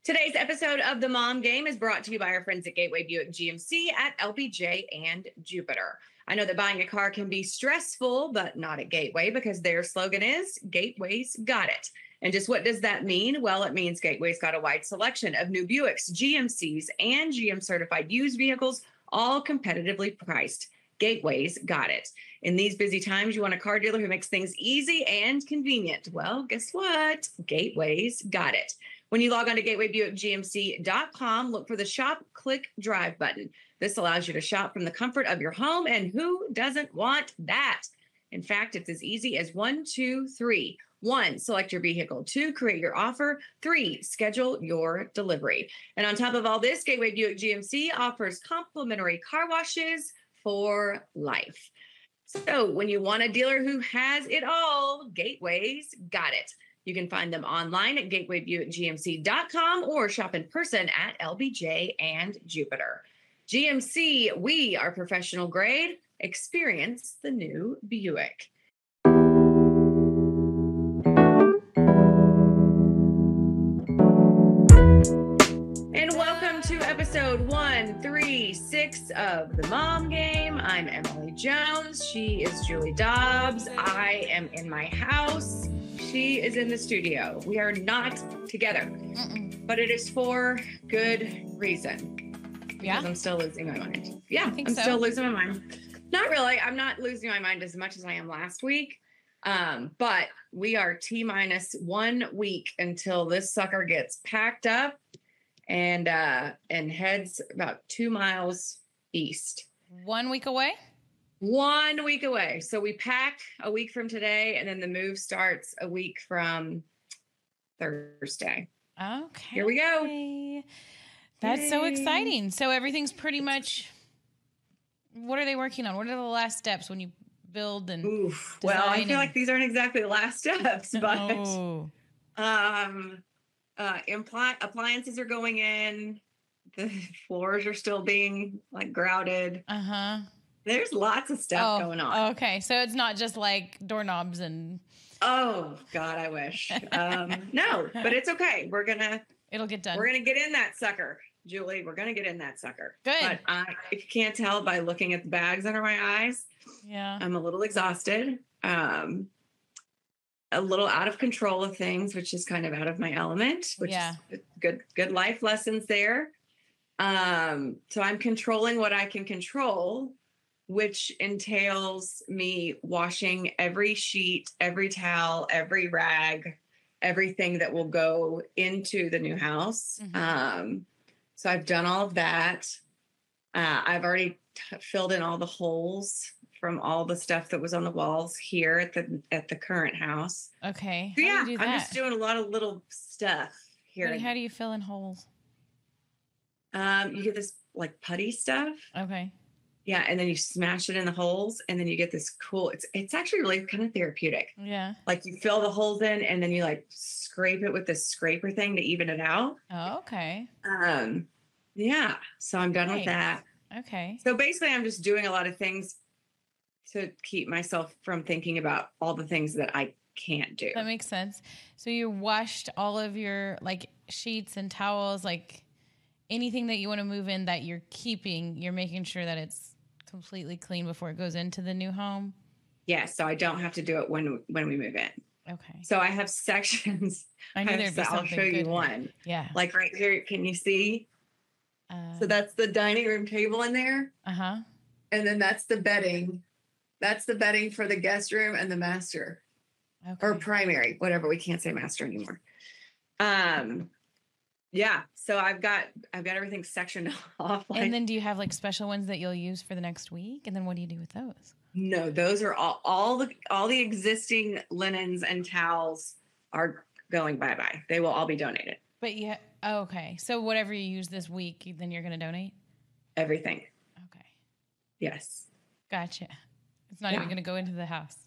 Today's episode of The Mom Game is brought to you by our friends at Gateway Buick GMC at LBJ and Jupiter. I know that buying a car can be stressful, but not at Gateway because their slogan is Gateway's Got It. And just what does that mean? Well, it means Gateway's got a wide selection of new Buicks, GMCs, and GM certified used vehicles, all competitively priced. Gateway's got it. In these busy times, you want a car dealer who makes things easy and convenient. Well, guess what? Gateway's got it. When you log on to gatewaybuickgmc.com, look for the Shop, Click, Drive button. This allows you to shop from the comfort of your home, and who doesn't want that? In fact, it's as easy as 1, 2, 3. 1, select your vehicle. 2, create your offer. 3, schedule your delivery. And on top of all this, Gateway Buick GMC offers complimentary car washes for life. So when you want a dealer who has it all, Gateway's got it. You can find them online at gatewaybuickgmc.com or shop in person at LBJ and Jupiter. GMC, we are professional grade. Experience the new Buick. And welcome to episode 136 of The Mom Game. I'm Emily Jones. She is Julie Dobbs. I am in my house. She is in the studio. We are not together, but it is for good reason. Because I'm still losing my mind. Yeah, I'm still losing my mind. Not really. I'm not losing my mind as much as I am last week. But we are T-minus 1 week until this sucker gets packed up and heads about 2 miles east. 1 week away? 1 week away. So we pack a week from today, and then the move starts a week from Thursday. Okay. Here we go. That's so exciting. So everything's pretty much, what are they working on? What are the last steps when you build and Well, I feel like these aren't exactly the last steps, but appliances are going in. The floors are still being like grouted. There's lots of stuff going on. Okay. So it's not just like doorknobs and. Oh, God, I wish. No, but it's okay. It'll get done. We're going to get in that sucker, Julie. We're going to get in that sucker. Good. But if you can't tell by looking at the bags under my eyes, I'm a little exhausted. A little out of control of things, which is kind of out of my element, which is good life lessons there. So I'm controlling what I can control, which entails me washing every sheet, every towel, every rag, everything that will go into the new house. So I've done all of that. I've already filled in all the holes from all the stuff that was on the walls here at the current house. Okay. So I'm just doing a lot of little stuff here. How do you fill in holes? You get this like putty stuff. Okay. Yeah, and then you smash it in the holes, and then you get this cool. It's actually really kind of therapeutic. Yeah. Like you fill the holes in, and then you like scrape it with this scraper thing to even it out. Oh, okay. Yeah. So I'm done with that. Okay. So basically, I'm just doing a lot of things to keep myself from thinking about all the things that I can't do. That makes sense. So you washed all of your like sheets and towels, like anything that you want to move in that you're keeping, you're making sure that it's completely clean before it goes into the new home. Yeah, so I don't have to do it when we move in. Okay. So I have sections. I knew there'd be something. I'll show you one. Yeah. Like right here, can you see? So that's the dining room table in there. And then that's the bedding. That's the bedding for the guest room and the master. Okay. Or primary, whatever. We can't say master anymore. Yeah. So I've got everything sectioned off. And then do you have like special ones that you'll use for the next week? And then what do you do with those? No, those are all the existing linens and towels are going bye-bye. They will all be donated. But okay. So whatever you use this week, then you're going to donate? Everything. Okay. Yes. Gotcha. It's not even going to go into the house.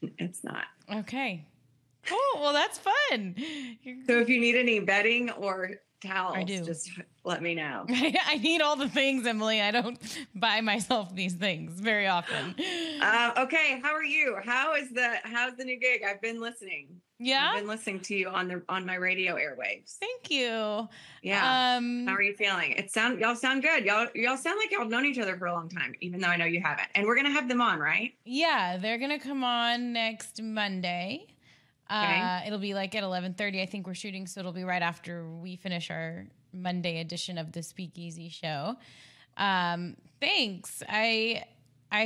It's not. Okay. Cool. Well, that's fun. So if you need any bedding or towels, let me know. I need all the things, Emily. I don't buy myself these things very often. Okay, how are you? How's the new gig? I've been listening. Yeah, I've been listening to you on my radio airwaves. Thank you. Yeah. How are you feeling? Y'all sound good. Y'all sound like y'all have known each other for a long time, even though I know you haven't. And we're gonna have them on, right? Yeah, they're gonna come on next Monday. Okay. It'll be like at 11:30. I think we're shooting, so it'll be right after we finish our Monday edition of the Speakeasy show. Thanks. I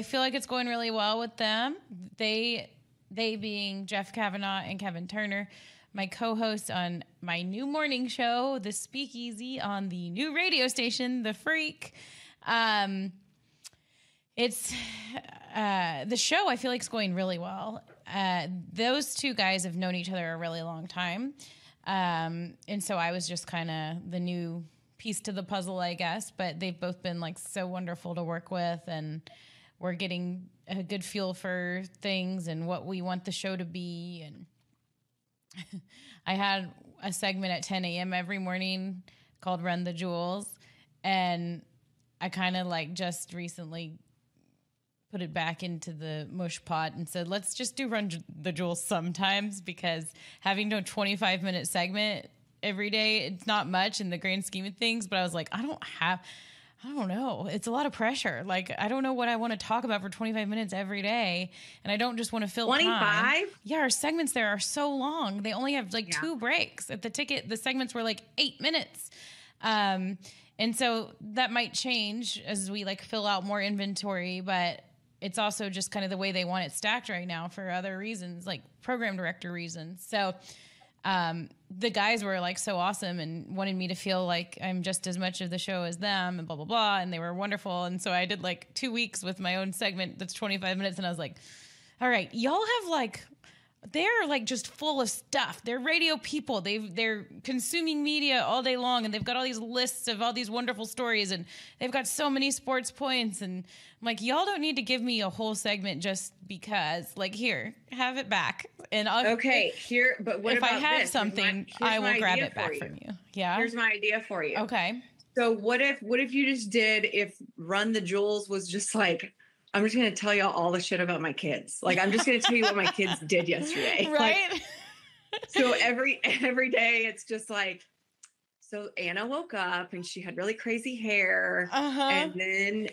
feel like it's going really well with them. They being Jeff Kavanaugh and Kevin Turner, my co-hosts on my new morning show, The Speakeasy, on the new radio station, The Freak. It's the show, I feel like, is going really well. Those two guys have known each other a really long time. And so I was just kind of the new piece to the puzzle, I guess. But they've both been like so wonderful to work with, and we're getting a good feel for things and what we want the show to be. And I had a segment at 10 a.m. every morning called Run the Jewels. And I kind of like just recently put it back into the mush pot and said, let's just do Run the Jewels sometimes, because having a 25-minute segment every day, it's not much in the grand scheme of things. But I was like, I don't know. It's a lot of pressure. Like, I don't know what I want to talk about for 25 minutes every day. And I don't just want to fill 25? time. Yeah, our segments there are so long. They only have like 2 breaks. At the segments were like 8 minutes. And so that might change as we like fill out more inventory, but it's also just kind of the way they want it stacked right now for other reasons, like program director reasons. So the guys were like so awesome and wanted me to feel like I'm just as much of the show as them and blah, blah, blah. And they were wonderful. And so I did like 2 weeks with my own segment that's 25 minutes. And I was like, all right, y'all have like, they're like just full of stuff. They're radio people. They're consuming media all day long, and they've got all these lists of all these wonderful stories, and they've got so many sports points. And I'm like, y'all don't need to give me a whole segment just because. Like, here, have it back. And but what if about I have this? something, I will grab it back from you. Yeah. Here's my idea for you. Okay. So what if you just if Run the Jewels was just like, I'm just going to tell y'all all the shit about my kids. Like, I'm just going to tell you what my kids did yesterday. Right. Like, so every day it's just like, so Anna woke up and she had really crazy hair. And then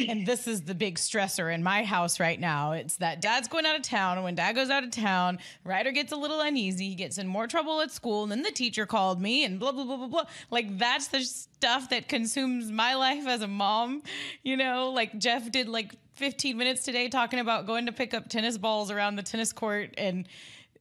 and this is the big stressor in my house right now. It's that Dad's going out of town. And when Dad goes out of town, Ryder gets a little uneasy. He gets in more trouble at school. And then the teacher called me and blah, blah, blah, blah, blah. Like, that's the stuff that consumes my life as a mom. You know, like Jeff did like 15 minutes today talking about going to pick up tennis balls around the tennis court, and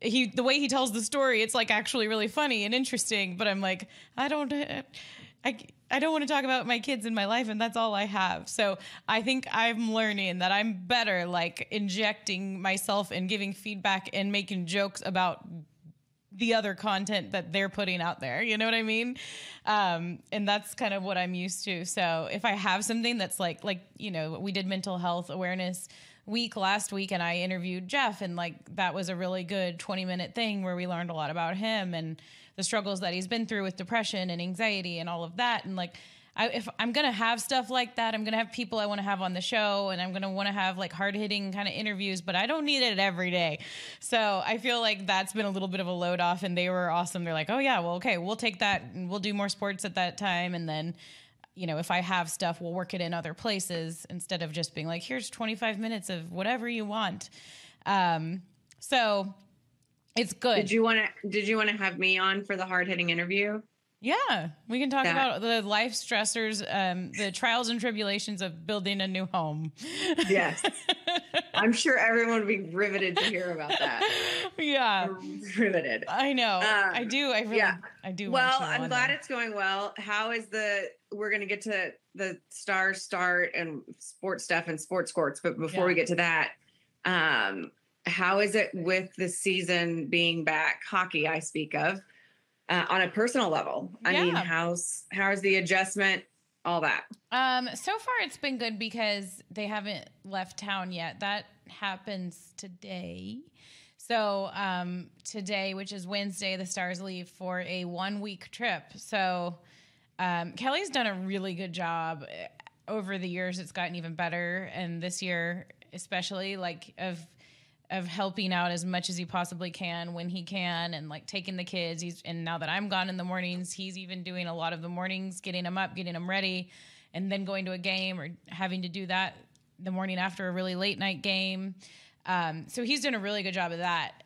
the way he tells the story, it's like actually really funny and interesting. But I'm like, I don't want to talk about my kids in my life, and that's all I have. So I think I'm learning that I'm better like injecting myself and giving feedback and making jokes about the other content that they're putting out there. You know what I mean? And that's kind of what I'm used to. So if I have something that's like, you know, we did mental health awareness week last week, and I interviewed Jeff, and like, that was a really good 20-minute thing where we learned a lot about him and the struggles that he's been through with depression and anxiety and all of that. And like, if I'm going to have stuff like that, I'm going to have people I want to have on the show, and I'm going to want to have like hard-hitting kind of interviews, but I don't need it every day. So I feel like that's been a little bit of a load off, and they were awesome. They're like, oh yeah, well, okay, we'll take that and we'll do more sports at that time. And then, you know, if I have stuff, we'll work it in other places instead of just being like, here's 25 minutes of whatever you want. So it's good. Did you want to have me on for the hard-hitting interview? Yeah, we can talk about the life stressors, the trials and tribulations of building a new home. Yes. I'm sure everyone would be riveted to hear about that. Yeah. Riveted. I know. I do. I do. Well, I'm glad it's going well. How is we're going to get to the Stars start and sports stuff and sports courts. But before we get to that, how is it with the season being back, hockey I speak of? On a personal level, I mean, how's the adjustment, all that? So far it's been good because they haven't left town yet. That happens today. So today, which is Wednesday, the Stars leave for a 1-week trip. So Kelly's done a really good job over the years. It's gotten even better. And this year, especially like of helping out as much as he possibly can when he can, and like taking the kids. And now that I'm gone in the mornings, he's even doing a lot of the mornings, getting them up, getting them ready, and then going to a game or having to do that the morning after a really late night game. So he's doing a really good job of that.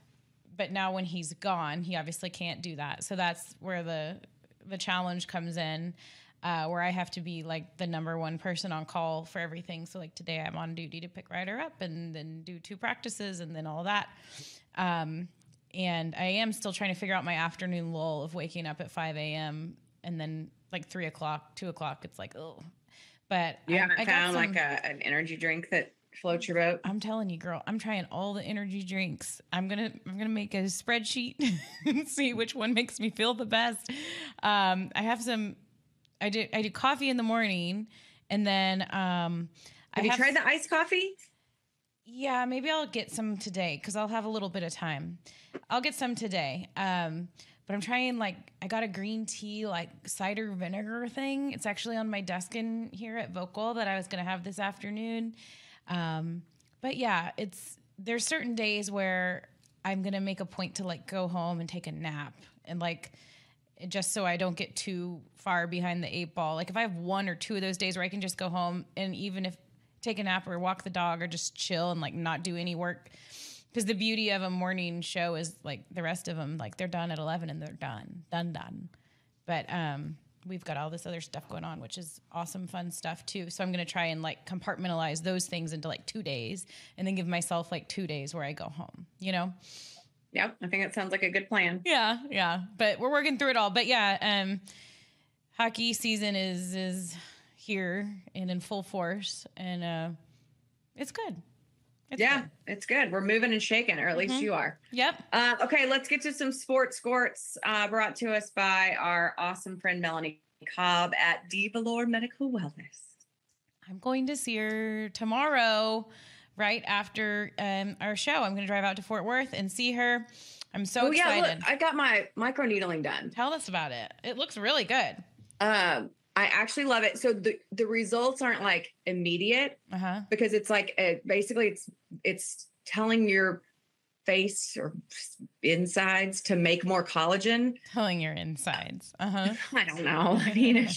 But now when he's gone, he obviously can't do that. So that's where the challenge comes in, where I have to be like the number one person on call for everything. So like today I'm on duty to pick Ryder up and then do 2 practices and then all that. And I am still trying to figure out my afternoon lull of waking up at 5 a.m. and then like 3 o'clock, 2 o'clock, it's like, oh. But you haven't found like an energy drink that floats your boat? I'm telling you, girl, I'm trying all the energy drinks. I'm gonna make a spreadsheet and see which one makes me feel the best. I have some. I do coffee in the morning, and then have you tried the iced coffee? Yeah, maybe I'll get some today because I'll have a little bit of time. I'll get some today. But I'm trying, like, I got a green tea, like, cider vinegar thing. It's actually on my desk in here at Vocal that I was going to have this afternoon. But yeah, there's certain days where I'm going to make a point to like go home and take a nap and like, just so I don't get too far behind the 8 ball. Like if I have 1 or 2 of those days where I can just go home and even if take a nap or walk the dog or just chill and like not do any work. Because the beauty of a morning show is like the rest of them, like they're done at 11 and they're done. But, we've got all this other stuff going on, which is awesome, fun stuff too. So I'm going to try and like compartmentalize those things into like 2 days and then give myself like 2 days where I go home, you know? Yep. I think that sounds like a good plan. Yeah. But we're working through it all. But yeah, hockey season is here and in full force and, it's good. It's good. We're moving and shaking, or at least you are. Yep. Okay, let's get to some sports squirts brought to us by our awesome friend Melanie Cobb at Valor Medical Wellness. I'm going to see her tomorrow, right after our show. I'm going to drive out to Fort Worth and see her. I'm so excited. Yeah, look, I got my microneedling done. Tell us about it. It looks really good. I actually love it. So the results aren't like immediate because it's like basically it's telling your face or insides to make more collagen. Telling your insides. I don't know. I mean,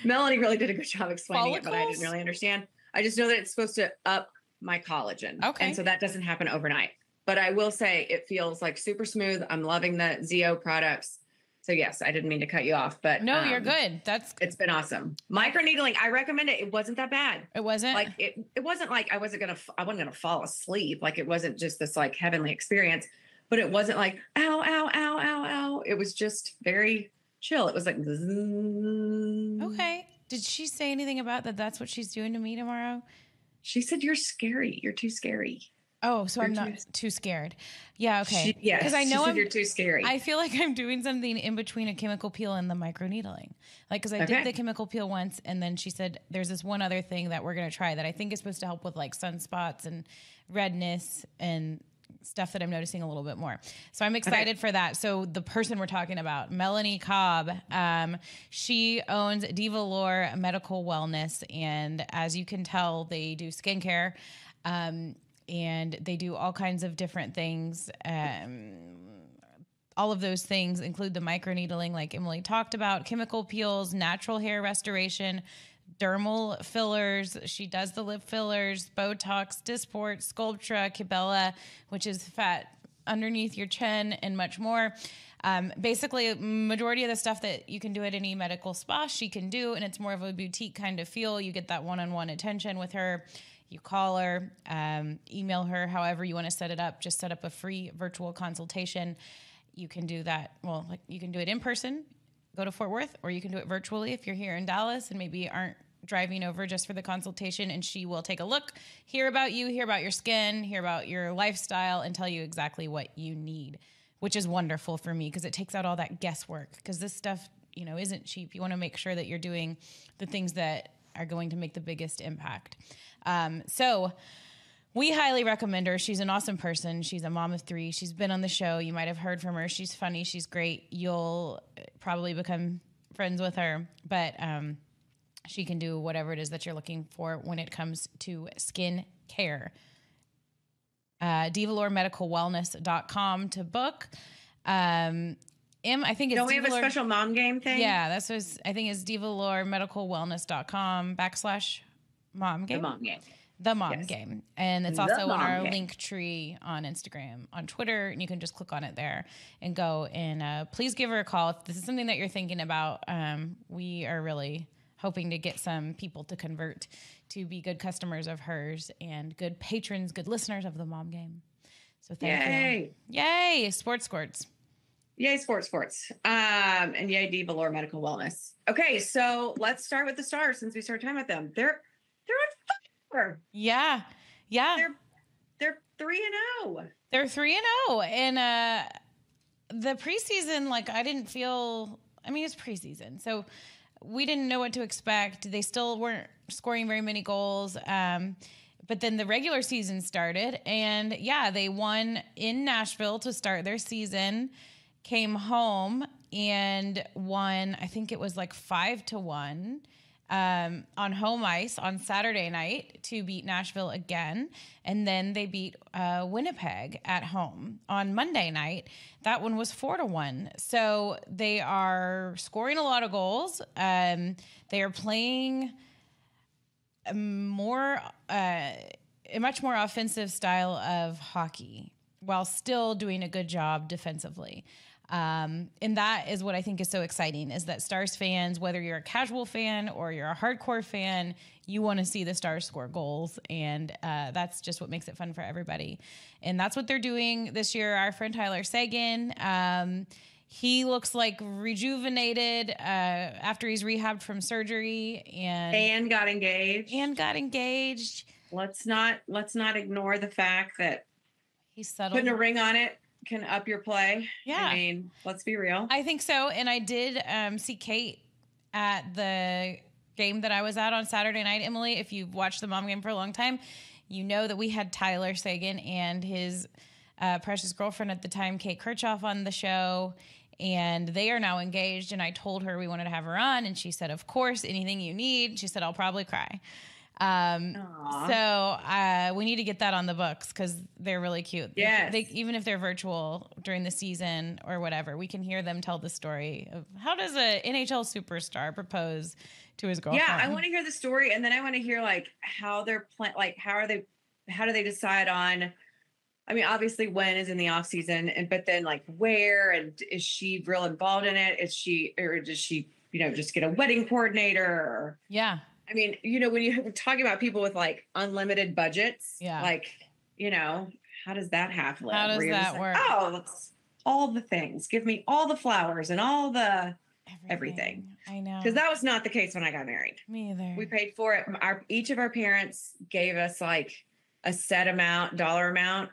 Melanie really did a good job explaining it, but I didn't really understand. I just know that it's supposed to up my collagen. Okay. And so that doesn't happen overnight. But I will say it feels like super smooth. I'm loving the ZO products. So yes, I didn't mean to cut you off, but no, you're good. It's been awesome. Microneedling, I recommend it. It wasn't that bad. It wasn't like it wasn't like I wasn't gonna fall asleep. Like it wasn't just this like heavenly experience, but it wasn't like ow, ow, ow, ow, ow. It was just very chill. It was like okay. Did she say anything about that? That's what she's doing to me tomorrow. She said you're scary. You're too scary. Oh, so I'm not too scared. Yeah, okay. Yes, because I know you're too scary. I feel like I'm doing something in between a chemical peel and the microneedling. Like, because I did the chemical peel once, and then she said there's this one other thing that we're going to try that I think is supposed to help with like sunspots and redness and stuff that I'm noticing a little bit more. So I'm excited for that. So the person we're talking about, Melanie Cobb, she owns Valor Medical Wellness, and as you can tell, they do skincare. And they do all kinds of different things. All of those things include the microneedling, like Emily talked about, chemical peels, natural hair restoration, dermal fillers. She does the lip fillers, Botox, Dysport, Sculptra, Kibella, which is fat underneath your chin, and much more. Basically, majority of the stuff that you can do at any medical spa, she can do, and it's more of a boutique kind of feel. You get that one-on-one attention with her. You call her, email her, however you want to set it up. Just set up a free virtual consultation. You can do that. Well, like you can do it in person, go to Fort Worth, or you can do it virtually if you're here in Dallas and maybe aren't driving over just for the consultation. And she will take a look, hear about you, hear about your skin, hear about your lifestyle, and tell you exactly what you need, which is wonderful for me because it takes out all that guesswork. Because this stuff, isn't cheap. You want to make sure that you're doing the things that are going to make the biggest impact. So we highly recommend her. She's an awesome person. She's a mom of 3. She's been on the show. You might have heard from her. She's funny. She's great. You'll probably become friends with her, but she can do whatever it is that you're looking for when it comes to skin care. DivalorMedicalWellness.com to book. I think it's Don't we have a special mom game thing? Yeah, I think it's DivalorMedicalWellness.com/mom game. The mom game. The mom Yes. game. And it's The also on mom our game. link tree on Instagram, on Twitter, and you can just click on it there and go. And please give her a call. If this is something that you're thinking about, we are really hoping to get some people to convert to be good customers of hers and good patrons, good listeners of the mom game. So thank you. Yay, sports squirts. Yay, sports. And yay, Diva Lore Medical Wellness. Okay, so let's start with the Stars since we started talking about them. They're on fire. Yeah. They're 3-0. They're 3-0. And the preseason, like, I didn't feel, I mean, it's preseason. So we didn't know what to expect. They still weren't scoring very many goals. But then the regular season started, and yeah, they won in Nashville to start their season, came home and won, I think it was like 5-1 on home ice on Saturday night to beat Nashville again. And then they beat Winnipeg at home on Monday night. That one was 4-1. So they are scoring a lot of goals. They are playing a much more offensive style of hockey while still doing a good job defensively. And that is what I think is so exciting, is that Stars fans, whether you're a casual fan or you're a hardcore fan, you want to see the Stars score goals. And that's just what makes it fun for everybody. And that's what they're doing this year. Our friend Tyler Seguin, he looks like rejuvenated after he's rehabbed from surgery And got engaged. Let's not ignore the fact that he's settled. Putting a ring on it can up your play. Yeah. I mean, let's be real. I think so. And I did see Kate at the game that I was at on Saturday night, Emily. If you've watched the mom game for a long time, you know that we had Tyler Seguin and his precious girlfriend at the time, Kate Kirchhoff, on the show. And they are now engaged. And I told her we wanted to have her on. And she said, of course, anything you need. She said, I'll probably cry. So we need to get that on the books because they're really cute. Yes. Even if they're virtual during the season or whatever, we can hear them tell the story of how does a NHL superstar propose to his girlfriend. Yeah, I want to hear the story, and then I want to hear like how they're how do they decide on? I mean, obviously, when is in the off season, but then like where, and is she real involved in it? Is she, or does she, just get a wedding coordinator? Or, yeah. I mean, when you're talking about people with like unlimited budgets, like, how does that happen? How does that work? It's all the things. Give me all the flowers and all the everything. I know. Because that was not the case when I got married. Me either. We paid for it. Each of our parents gave us like a set dollar amount.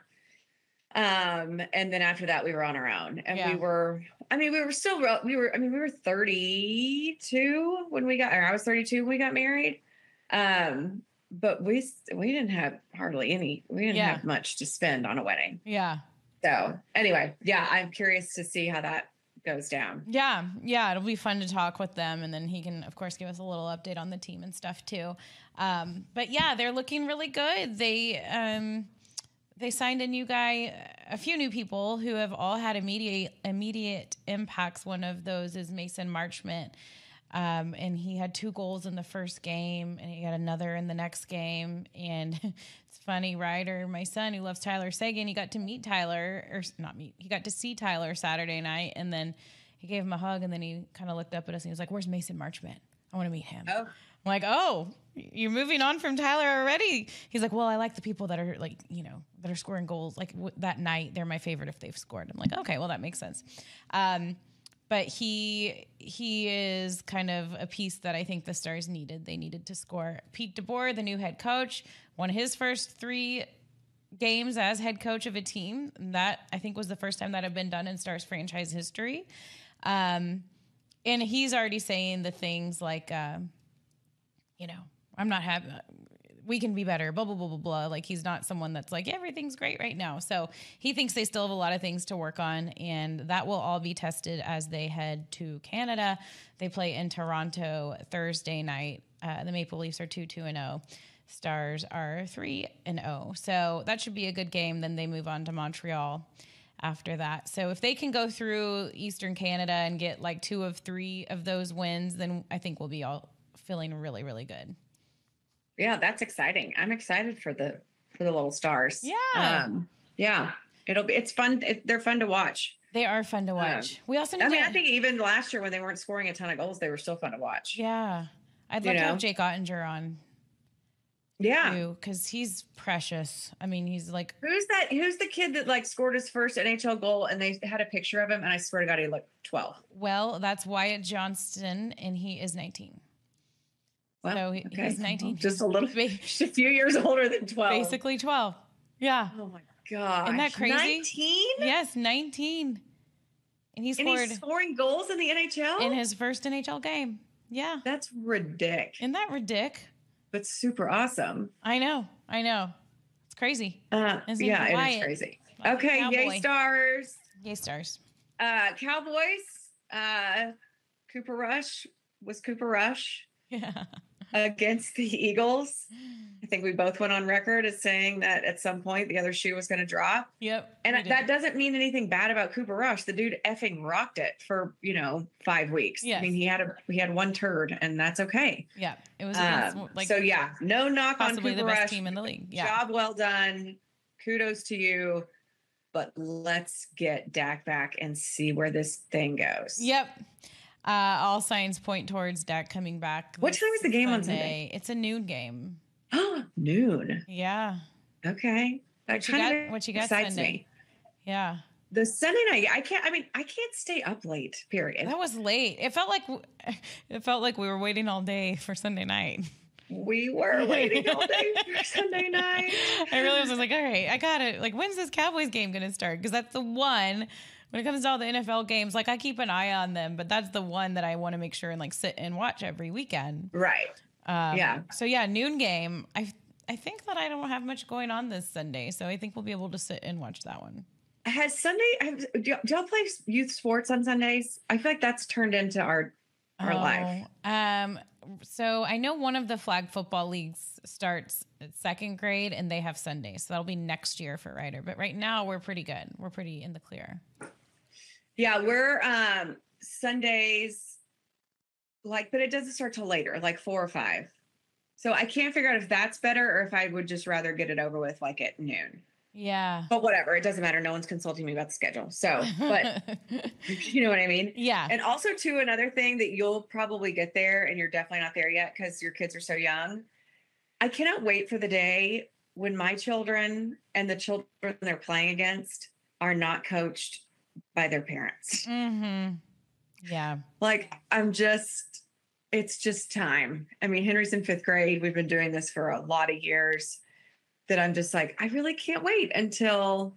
And then after that, we were on our own, and we were 32 when we got, or I was 32 when we got married. But we didn't have hardly any, we didn't have much to spend on a wedding. Yeah. So anyway, I'm curious to see how that goes down. Yeah. It'll be fun to talk with them. And then he can, of course, give us a little update on the team and stuff too. But yeah, they're looking really good. They signed a new guy, a few new people who have all had immediate impacts. One of those is Mason Marchment. And he had 2 goals in the first game, and he got another in the next game. And it's funny, Ryder, my son, who loves Tyler Seguin, he got to meet Tyler, or not meet, he got to see Tyler Saturday night, and then he gave him a hug, and then he kind of looked up at us, and he was like, where's Mason Marchment? I want to meet him. Oh. I'm like, oh, you're moving on from Tyler already? He's like, well, I like the people that are like, that are scoring goals. Like that night, they're my favorite if they've scored. I'm like, okay, well, that makes sense. But he is kind of a piece that I think the Stars needed. They needed to score. Pete DeBoer, the new head coach, won his first 3 games as head coach of a team. That, I think, was the first time that had been done in Stars franchise history. And he's already saying the things like, I'm not happy. we can be better, blah, blah, blah, blah, blah. Like, he's not someone that's like, everything's great right now. So he thinks they still have a lot of things to work on, and that will all be tested as they head to Canada. They play in Toronto Thursday night. The Maple Leafs are 2-2-0. Stars are 3-0. So that should be a good game. Then they move on to Montreal after that. So if they can go through Eastern Canada and get like 2 of 3 of those wins, then I think we'll be all feeling really, really good. Yeah, that's exciting. I'm excited for the little Stars. Yeah. Yeah. It's fun. They're fun to watch. They are fun to watch. We also I think even last year when they weren't scoring a ton of goals, they were still fun to watch. Yeah. I'd love to have Jake Ottinger on. Yeah. Because he's precious. I mean, he's like... Who's the kid that like scored his first NHL goal and they had a picture of him and I swear to God, he looked 12. Well, that's Wyatt Johnston and he is 19. Well, so he's 19. Just a few years older than 12. Basically 12. Yeah. Oh my God. Isn't that crazy? 19? Yes, 19. And he's scoring goals in the NHL? In his first NHL game. Yeah. That's ridiculous. Isn't that ridiculous? But super awesome. I know. It's crazy. Yeah, it is crazy. Like okay, yay Stars. Yay Stars. Cowboys. Cooper Rush. Yeah. Against the Eagles. I think we both went on record as saying that at some point the other shoe was going to drop. Yep. And that doesn't mean anything bad about Cooper Rush. The dude effing rocked it for, 5 weeks. Yes. I mean, he had one turd and that's okay. Yeah. It was no knock on Cooper the best Rush. team in the league. Yeah. Job well done. Kudos to you. But let's get Dak back and see where this thing goes. Yep. All signs point towards Dak coming back. What time is the game on Sunday? It's a noon game. Noon. Yeah. Okay. What you got excites Sunday? Me. Yeah. The Sunday night, I can't stay up late, period. That was late. It felt like we were waiting all day for Sunday night. We were waiting all day for Sunday night. I really was like, all right, I got it. Like, when's this Cowboys game going to start? Because that's the one. When it comes to all the NFL games, like I keep an eye on them, but that's the one that I want to make sure and like sit and watch every weekend. Right. Yeah. So yeah, noon game. I think that I don't have much going on this Sunday, so I think we'll be able to sit and watch that one. Do y'all play youth sports on Sundays? I feel like that's turned into our life. So I know one of the flag football leagues starts at 2nd grade and they have Sundays. So that'll be next year for Ryder. But right now we're pretty good. We're pretty in the clear. Yeah, we're Sundays but it doesn't start till later, like 4 or 5. So I can't figure out if that's better or if I would just rather get it over with like at noon. Yeah. But whatever, it doesn't matter. No one's consulting me about the schedule. So, but you know what I mean? Yeah. And also too, another thing that you'll probably get there and you're definitely not there yet because your kids are so young. I cannot wait for the day when my children and the children they're playing against are not coached by their parents. Mm-hmm. Yeah. Like it's just time. I mean, Henry's in 5th grade. We've been doing this for a lot of years. That I'm just like, I really can't wait until,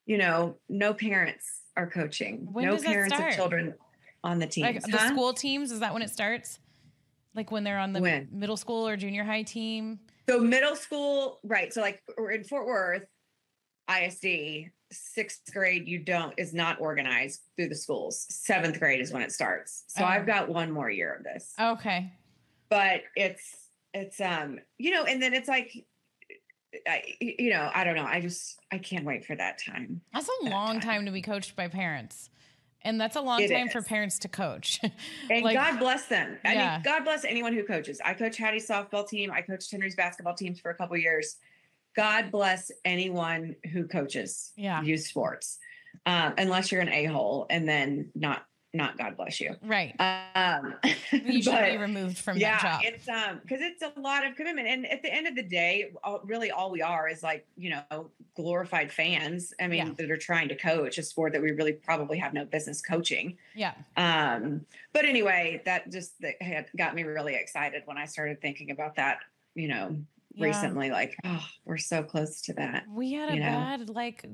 no parents are coaching. When no does that parents start? of children on the teams. Like the school teams, is that when it starts? Like when they're on the middle school or junior high team? So middle school, right. So like we're in Fort Worth, ISD, 6th grade is not organized through the schools. 7th grade is when it starts. So I've got one more year of this. Okay. But it's and then it's like, I don't know. I can't wait for that time. That's a long time to be coached by parents. And that's a long time for parents to coach. And God bless them. I mean, God bless anyone who coaches. I coach Hattie's softball team. I coached Henry's basketball teams for a couple of years. God bless anyone who coaches youth sports. Unless you're an a-hole and then not God bless you. Right. You should be removed from that job. It's because it's a lot of commitment. And at the end of the day, really all we are is like, glorified fans. I mean, that are trying to coach a sport that we really probably have no business coaching. Yeah. But anyway, that got me really excited when I started thinking about that, recently, like, oh, we're so close to that. We had a bad, like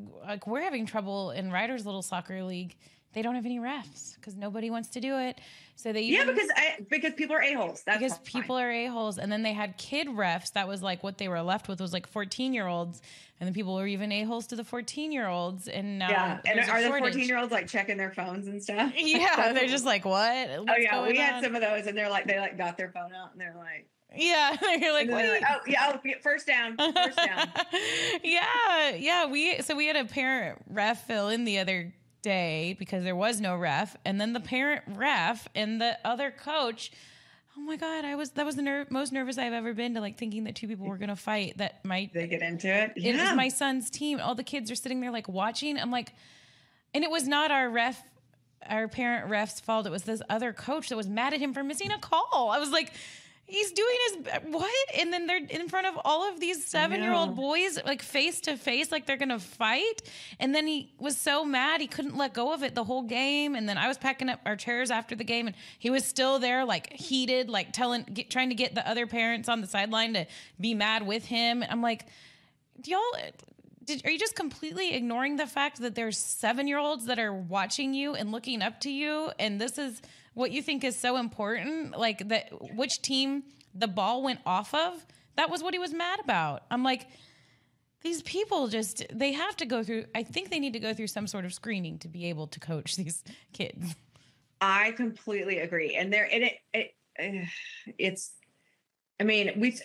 we're having trouble in Ryder's little soccer league they don't have any refs because nobody wants to do it. So they because people are a-holes. That's because people are a-holes. And then they had kid refs. That was like what they were left with was like 14-year-olds. And then people were even a-holes to the 14-year-olds. And now and are the 14-year-olds like checking their phones and stuff? Yeah, they're just like, what? We had some of those, and they like got their phone out, and they're like, yeah, you're like, wait. First down. yeah. We had a parent ref fill in the other day because there was no ref, and then the parent ref and the other coach. Oh my God, that was the most nervous I've ever been to, like, thinking that two people were gonna fight. That might they get into it. It was my son's team. All the kids are sitting there like watching. I'm like, and it was not our parent ref's fault. It was this other coach that was mad at him for missing a call. I was like, he's doing what? And then they're in front of all of these 7-year-old boys, like face to face, like they're going to fight. And then he was so mad, he couldn't let go of it the whole game. And then I was packing up our chairs after the game, and he was still there, like heated, like trying to get the other parents on the sideline to be mad with him. I'm like, are you just completely ignoring the fact that there's 7-year-olds that are watching you and looking up to you? And this is what you think is so important, like that which team the ball went off of? That was what he was mad about. I'm like, these people they have to go through, I think they need to go through some sort of screening to be able to coach these kids. I completely agree. And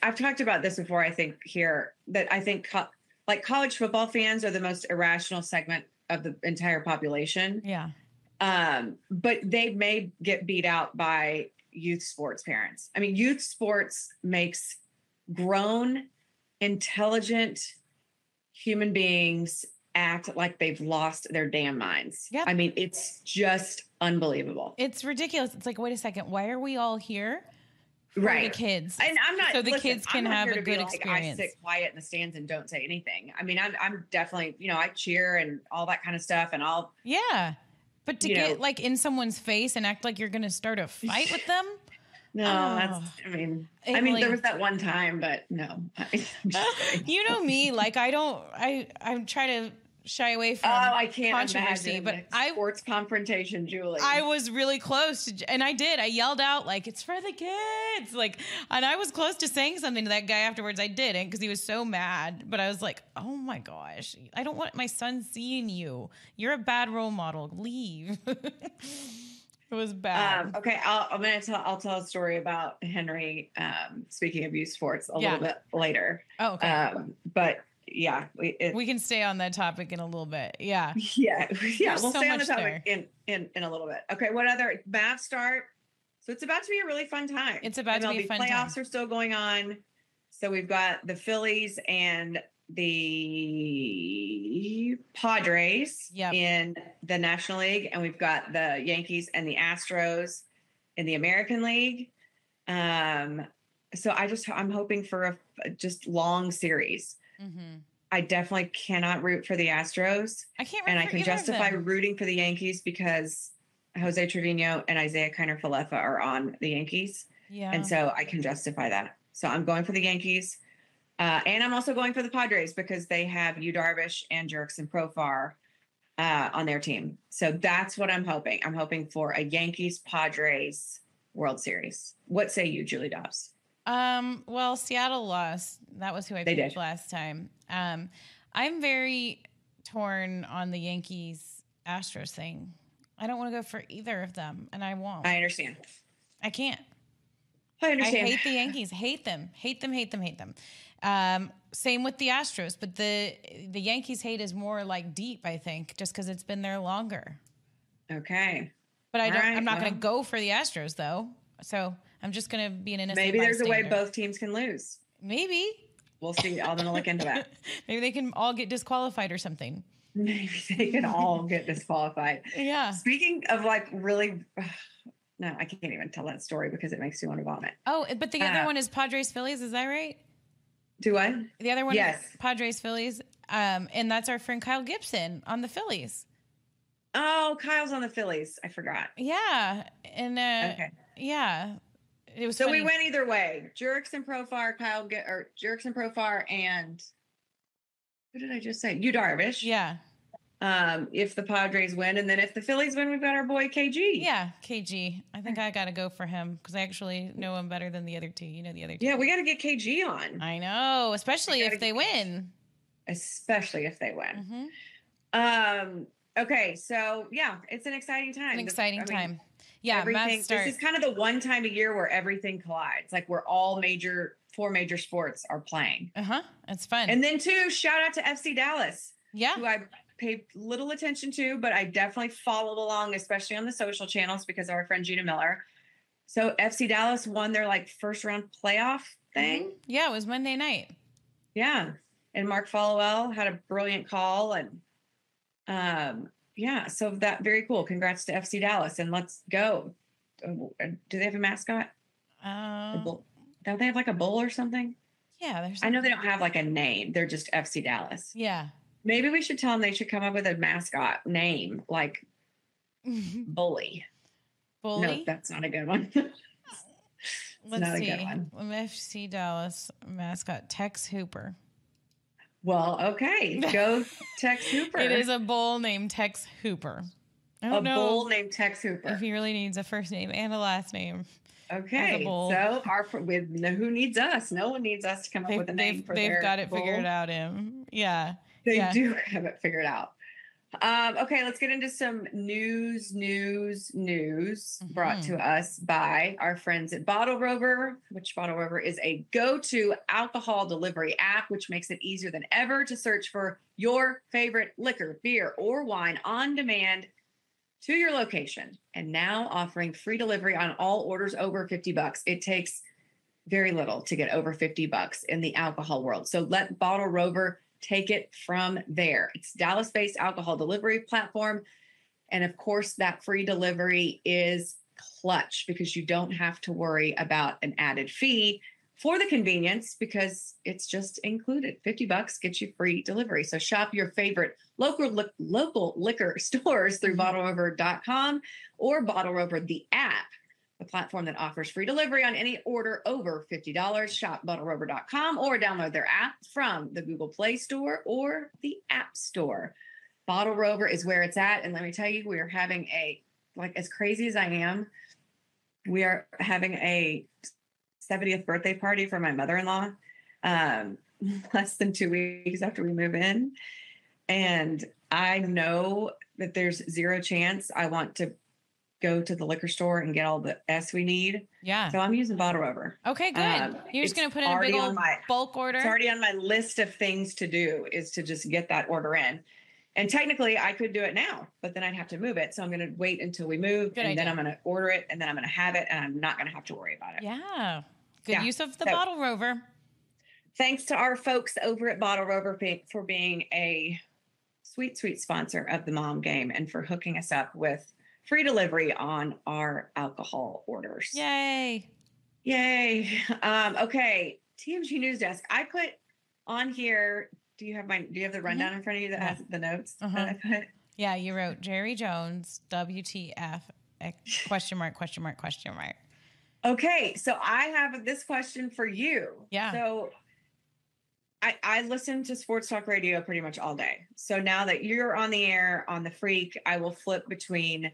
I've talked about this before, I think here, that I think like college football fans are the most irrational segment of the entire population. Yeah. But they may get beat out by youth sports parents. I mean, youth sports makes grown, intelligent human beings act like they've lost their damn minds. Yep. I mean, it's just unbelievable. It's ridiculous. It's like, wait a second, why are we all here? For the kids. And I'm not, so the kids can have a good experience. I sit quiet in the stands and don't say anything. I mean, I'm definitely, I cheer and all that kind of stuff, and but to get like in someone's face and act like you're going to start a fight with them. No, there was that one time, but no. You know me, like I try to shy away from I can't controversy, but sports confrontation, Julie. I was really close to, and I yelled out like, it's for the kids, like, and I was close to saying something to that guy afterwards. I didn't, because he was so mad, but I was like, oh my gosh, I don't want my son seeing you. You're a bad role model. Leave. It was bad. Okay, I'll tell a story about Henry. Speaking of youth sports, a little bit later. Oh, okay. But yeah, we can stay on that topic in a little bit. Yeah. We'll stay on the topic in a little bit. Okay, what other Mavs start? So it's about to be a really fun time. It's about to be a fun time. Playoffs are still going on. So we've got the Phillies and the Padres in the National League, and we've got the Yankees and the Astros in the American League. So I'm hoping for a just long series. Mm-hmm. I definitely cannot root for the Astros. I can't, and I can justify rooting for the Yankees because Jose Trevino and Isaiah Kiner-Falefa are on the Yankees. Yeah, and so I can justify that. So I'm going for the Yankees. And I'm also going for the Padres because they have Yu Darvish and Jurickson Profar on their team. So that's what I'm hoping. I'm hoping for a Yankees-Padres World Series. What say you, Julie Dobbs? Well, Seattle lost. That was who I picked last time. I'm very torn on the Yankees-Astros thing. I don't want to go for either of them, and I won't. I understand. I can't. I understand. I hate the Yankees. Hate them. Same with the Astros, but the Yankees hate is more like deep, I think, just because it's been there longer. Okay. But I'm not going to go for the Astros though. So I'm just going to be an innocent Maybe there's bystander. a way both teams can lose. Maybe. We'll see. I'm going to look into that. Maybe they can all get disqualified or something. Maybe they can all get disqualified. Yeah. Speaking of like really... No, I can't even tell that story because it makes me want to vomit. Oh, but the other one is Padres Phillies. Is that right? Do I? The other one is Padres Phillies. And that's our friend Kyle Gibson on the Phillies. Oh, Kyle's on the Phillies. I forgot. Yeah. And okay. Yeah. It was so funny. We went either way. Jurickson Profar, Jurickson Profar, and who did I just say? Yu Darvish. Yeah. if the Padres win. And then if the Phillies win, we've got our boy KG. Yeah, KG. I think I got to go for him because I actually know him better than the other two. You know the other two. Yeah, we got to get KG on. I know, especially if they win. Especially if they win. Okay, so yeah, it's an exciting time. An exciting time. Yeah, this is kind of the one time a year where everything collides. Like where all four major sports are playing. It's fun. And then too, shout out to FC Dallas. Yeah. Who I paid little attention to, but I definitely followed along, especially on the social channels because of our friend Gina Miller. So FC Dallas won their like first round playoff thing. Yeah, it was Monday night. Yeah. And Mark Followell had a brilliant call and yeah, so that very cool. Congrats to FC Dallas and let's go. Do they have a mascot? Don't they have like a bull or something? Yeah, I know they don't have like a name. They're just FC Dallas. Yeah. Maybe we should tell them they should come up with a mascot name like Bully. Bully? No, that's not a good one. Let's see. FC Dallas mascot Tex Hooper. Well, okay. Go Tex Hooper. It is a bull named Tex Hooper. I don't know bull named Tex Hooper. if he really needs a first name and a last name. Okay. So who needs us? No one needs us to come up with a name for their They've got it bull. Figured out, him. Yeah. They do have it figured out. Okay, let's get into some news brought to us by our friends at Bottle Rover, which Bottle Rover is a go-to alcohol delivery app, which makes it easier than ever to search for your favorite liquor, beer, or wine on demand to your location. And now offering free delivery on all orders over $50. It takes very little to get over $50 in the alcohol world. So let Bottle Rover take it from there. It's Dallas-based alcohol delivery platform. And of course, that free delivery is clutch because you don't have to worry about an added fee for the convenience because it's just included. $50 gets you free delivery. So shop your favorite local liquor stores through bottlerover.com or Bottle Rover, the app, the platform that offers free delivery on any order over $50. Shop bottlerover.com or download their app from the Google Play Store or the App Store. Bottle Rover is where it's at. And let me tell you, we are having as crazy as I am, we are having a 70th birthday party for my mother-in-law less than 2 weeks after we move in. And I know that there's zero chance I want to go to the liquor store and get all the S we need. Yeah. So I'm using Bottle Rover. Okay, good. You're just going to put in a big old bulk order? It's already on my list of things to do is to just get that order in. And technically I could do it now, but then I'd have to move it. So I'm going to wait until we move then I'm going to order it and then I'm going to have it and I'm not going to have to worry about it. Yeah. Good use of the Bottle Rover. Thanks to our folks over at Bottle Rover for being a sweet, sweet sponsor of the Mom Game and for hooking us up with free delivery on our alcohol orders. Yay. Okay. TMG News Desk. I put on here, do you have the rundown in front of you that has the notes that I put? Yeah, you wrote Jerry Jones, WTF, question mark. Okay. So I have this question for you. Yeah. So I listen to sports talk radio pretty much all day. So now that you're on the air on the Freak, I will flip between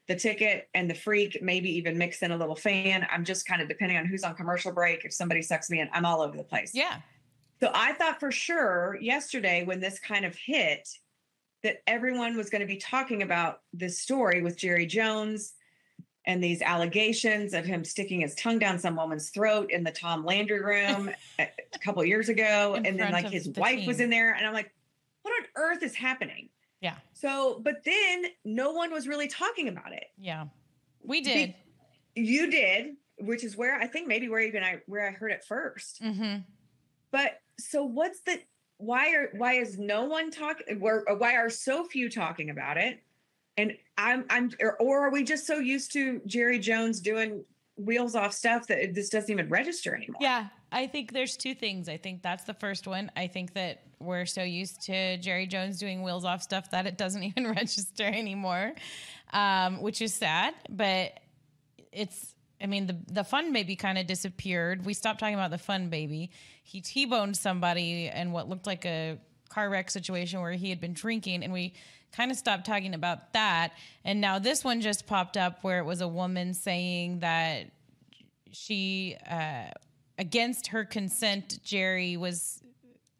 the Ticket and the Freak, maybe even mix in a little fan. I'm just kind of depending on who's on commercial break. If somebody sucks me in, I'm all over the place. Yeah. So I thought for sure yesterday when this kind of hit that everyone was going to be talking about this story with Jerry Jones and these allegations of him sticking his tongue down some woman's throat in the Tom Landry room a couple of years ago. And then like his wife was in there. And I'm like, what on earth is happening? Yeah. So, but then no one was really talking about it. Yeah, we did. You did, which is where I think maybe where I heard it first. Mm-hmm. But so why is no one talking? Why are so few talking about it? And or are we just so used to Jerry Jones doing wheels off stuff that this doesn't even register anymore? Yeah, I think there's two things. I think that's the first one. I think that we're so used to Jerry Jones doing wheels off stuff that it doesn't even register anymore, which is sad. But the fun baby kind of disappeared. We stopped talking about the fun baby. He T-boned somebody in what looked like a car wreck situation where he had been drinking, and we kind of stopped talking about that. And now this one just popped up where it was a woman saying that she, against her consent, Jerry was,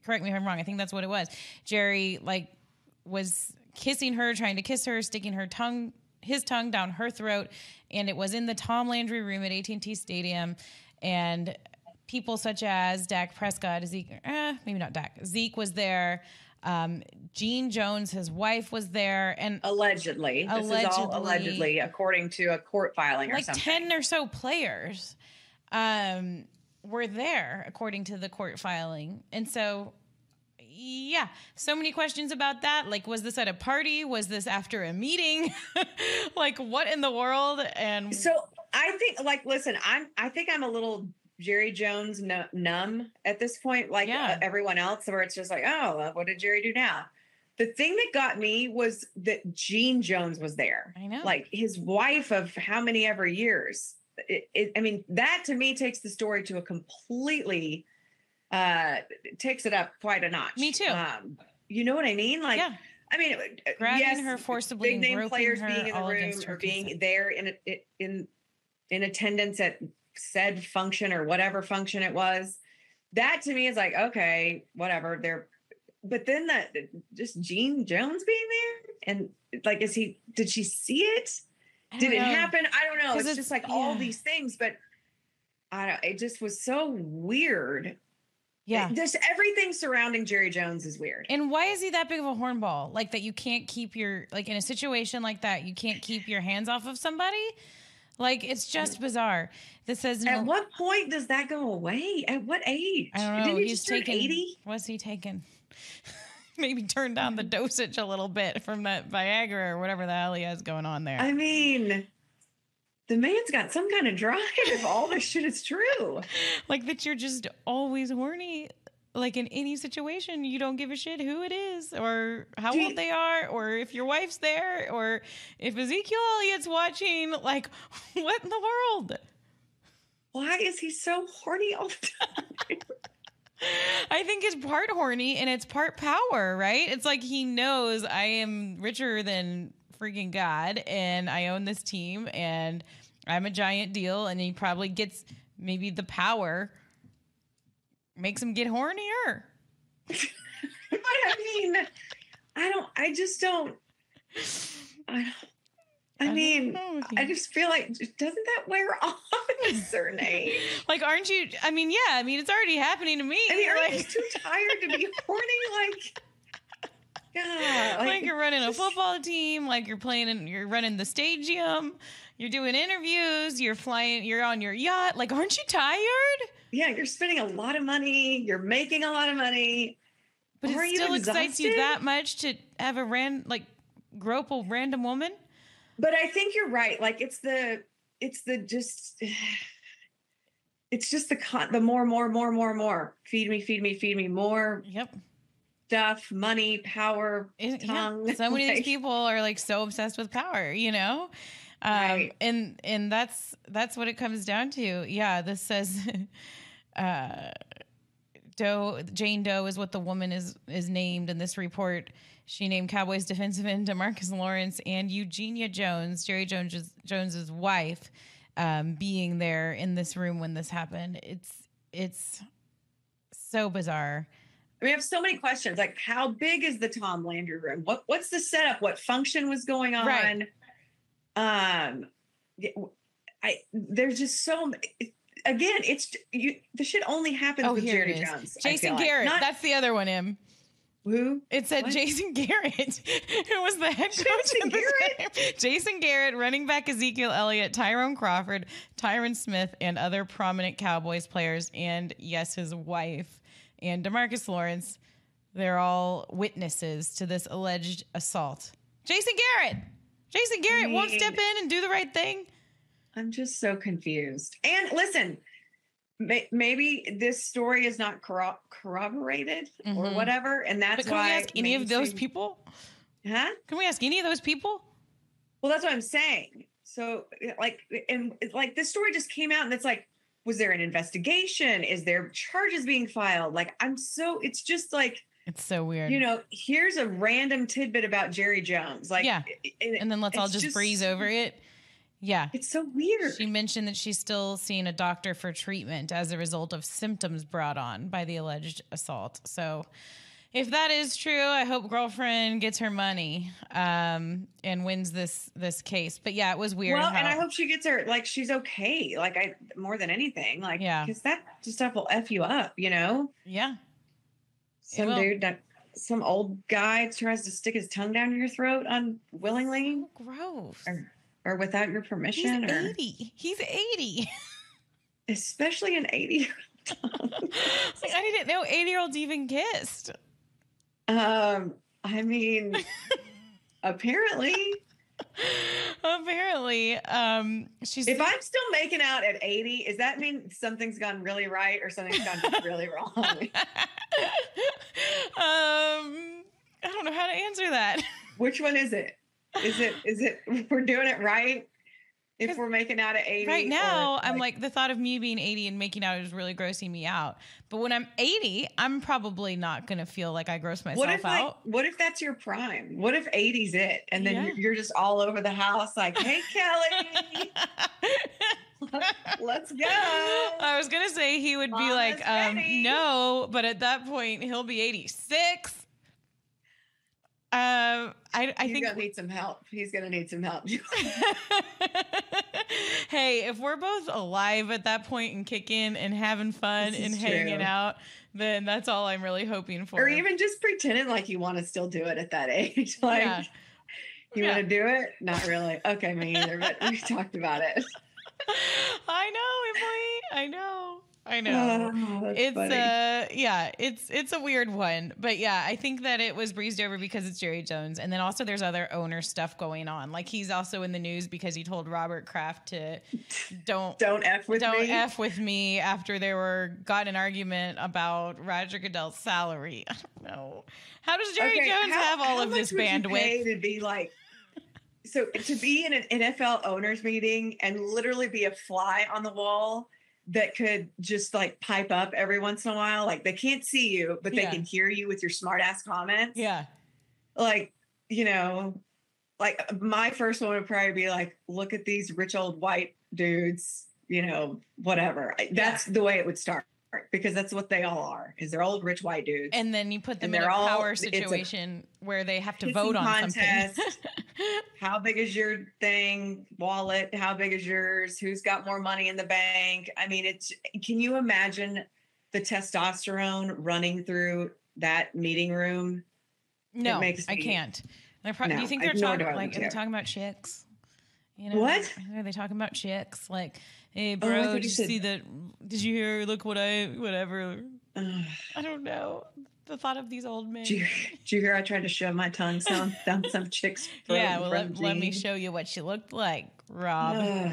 correct me if I'm wrong, I think that's what it was. Jerry like was kissing her, trying to kiss her, sticking his tongue down her throat. And it was in the Tom Landry room at AT&T Stadium. And people such as Dak Prescott, Zeke, maybe not Dak, Zeke was there. Gene Jones, his wife, was there. And allegedly, this is all allegedly, according to a court filing or something. 10 or so players were there, according to the court filing. And so, yeah, so many questions about that. Like, was this at a party? Was this after a meeting? Like, what in the world? And so I think, like, listen, I think I'm a little Jerry Jones numb at this point, like everyone else, where it's just like, oh, what did Jerry do now? The thing that got me was that Gene Jones was there. I know. Like, his wife of how many ever years. I mean, that to me takes the story to a completely, takes it up quite a notch. Me too. You know what I mean? Like, yeah. I mean, grabbing her forcibly, big name players being in the room or being there in attendance at said function or whatever function it was. That to me is like, okay, whatever. But then just Gene Jones being there, and like, did she see it? Did it happen? I don't know. It's just like all these things, but it just was so weird. Yeah. Just everything surrounding Jerry Jones is weird. And why is he that big of a hornball? Like, that you can't keep like, in a situation like that, you can't keep your hands off of somebody? Like, it's just bizarre. This says, at what point does that go away? At what age? I don't know. Didn't he just turn 80? What's he taking? Maybe turn down the dosage a little bit from that Viagra or whatever the hell he has going on there. I mean, the man's got some kind of drive if all this shit is true. Like, that you're just always horny. Like, in any situation, you don't give a shit who it is or how old they are or if your wife's there or if Ezekiel Elliott's watching. Like, what in the world? Why is he so horny all the time? I think it's part horny and it's part power, right? It's like he knows I am richer than freaking God and I own this team and I'm a giant deal, and he probably gets maybe the power makes him get hornier. But I mean, I just feel like, doesn't that wear off at a certain age? Like, aren't you? I mean, yeah. I mean, it's already happening to me. I mean, are you too tired to be horny? Like, yeah, like you're running a football team. Like you're running the stadium. You're doing interviews. You're flying. You're on your yacht. Like, aren't you tired? Yeah, you're spending a lot of money. You're making a lot of money. But it still excites you that much to have grope a random woman? But I think you're right. Like, it's just the more. Feed me more. Yep. Stuff, money, power, tongue. Yeah. So many of these people are like so obsessed with power, you know? Right. And that's what it comes down to. Yeah. This says, Jane Doe is what the woman is named in this report. She named Cowboys defensive end DeMarcus Lawrence and Eugenia Jones, Jerry Jones's wife, being there in this room when this happened. It's so bizarre. We have so many questions. Like, how big is the Tom Landry room? What's the setup? What function was going on? Right. There's just so many. Again, the shit only happens with Jerry Jones. Jason Garrett. That's the other one, Em. Who? It said Jason Garrett, who was the head coach of the team. Jason Garrett, running back Ezekiel Elliott, Tyrone Crawford, Tyron Smith, and other prominent Cowboys players, and yes, his wife, and DeMarcus Lawrence. They're all witnesses to this alleged assault. Jason Garrett won't step in and do the right thing. I'm just so confused. And listen, maybe this story is not corroborated or whatever, and that's why. Can we ask any of those people? Huh? Can we ask any of those people? Well, that's what I'm saying. So, this story just came out, and it's like, was there an investigation? Is there charges being filed? Like, it's just like, It's so weird. You know, here's a random tidbit about Jerry Jones. Like, yeah. And then let's all just breeze over it. Yeah. It's so weird. She mentioned that she's still seeing a doctor for treatment as a result of symptoms brought on by the alleged assault. So if that is true, I hope girlfriend gets her money and wins this case. But yeah, it was weird. Well, and I hope she gets her, like, she's okay. Like, more than anything. Like, because that stuff will F you up, you know? Yeah. Some old guy tries to stick his tongue down your throat unwillingly. So gross. Or without your permission. He's 80. Especially an 80-year-old. Like, I didn't know 80-year-olds even kissed. I mean, apparently. She's. If I'm still making out at 80, does that mean something's gone really right or something's gone really wrong? I don't know how to answer that. Which one is it? Is it we're doing it right if we're making out at 80? Right now, I'm like, the thought of me being 80 and making out is really grossing me out. But when I'm 80, I'm probably not going to feel like I gross myself out. What if that's your prime? What if 80's it? And then you're just all over the house like, hey, Kelly, let's go. I was going to say he would be like, no, but at that point, he'll be 86. I think he's gonna need some help. He's gonna need some help. Hey, if we're both alive at that point and kicking and having fun and hanging out, then that's all I'm really hoping for. Or even just pretending like you want to still do it at that age. Like, you want to do it? Not really. Okay, me either. But we talked about it. I know, Emily. I know. It's funny. It's a weird one, but yeah, I think that it was breezed over because it's Jerry Jones, and then also there's other owner stuff going on. Like, he's also in the news because he told Robert Kraft to don't F with me after they got an argument about Roger Goodell's salary. I don't know. How does Jerry Jones have all of this bandwidth to be like? So to be in an NFL owners meeting and literally be a fly on the wall that could just like pipe up every once in a while. Like, they can't see you, but they can hear you with your smart ass comments. Yeah. Like, you know, like my first one would probably be like, look at these rich old white dudes, you know, whatever. That's the way it would start, because that's what they all are, is they're old rich white dudes. And then you put them in a power situation where they have to vote on something. How big is your wallet? How big is yours? Who's got more money in the bank? I mean, can you imagine the testosterone running through that meeting room? No, I can't. Do you think they're talking are they talking about chicks? You know, what? Are they talking about chicks? Like, hey, bro, did you see that? Did you hear? Look whatever. I don't know. The thought of these old men. Did you hear I tried to shove my tongue down some chick's throat? Yeah, well, let me show you what she looked like, Rob.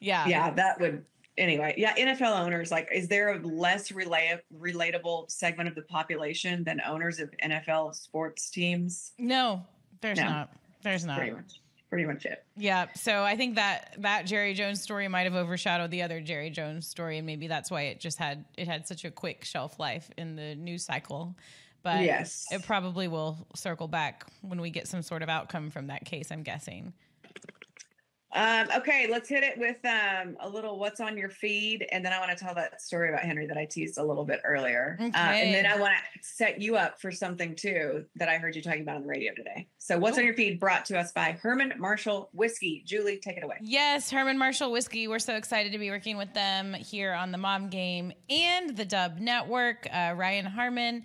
Yeah, that would. Anyway, NFL owners, like, is there a less relatable segment of the population than owners of NFL sports teams? No, there's not. There's not. Pretty much it. Yeah. So I think that Jerry Jones story might have overshadowed the other Jerry Jones story, and maybe that's why it had such a quick shelf life in the news cycle. But it probably will circle back when we get some sort of outcome from that case, I'm guessing. Okay, let's hit it with a little what's on your feed, and then I want to tell that story about Henry that I teased a little bit earlier. Okay. And then I want to set you up for something too that I heard you talking about on the radio today. So what's on your feed, brought to us by Herman Marshall Whiskey. Julie, take it away. Yes, Herman Marshall Whiskey. We're so excited to be working with them here on the Mom Game and the Dub Network. Ryan Harmon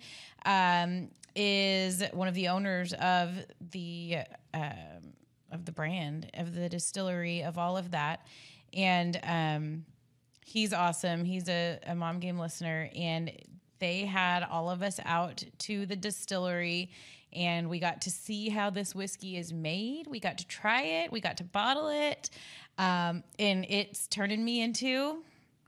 is one of the owners of the brand, of the distillery, of all of that. And he's awesome. He's a Mom Game listener, and they had all of us out to the distillery, and we got to see how this whiskey is made. We got to try it. We got to bottle it. And it's turning me into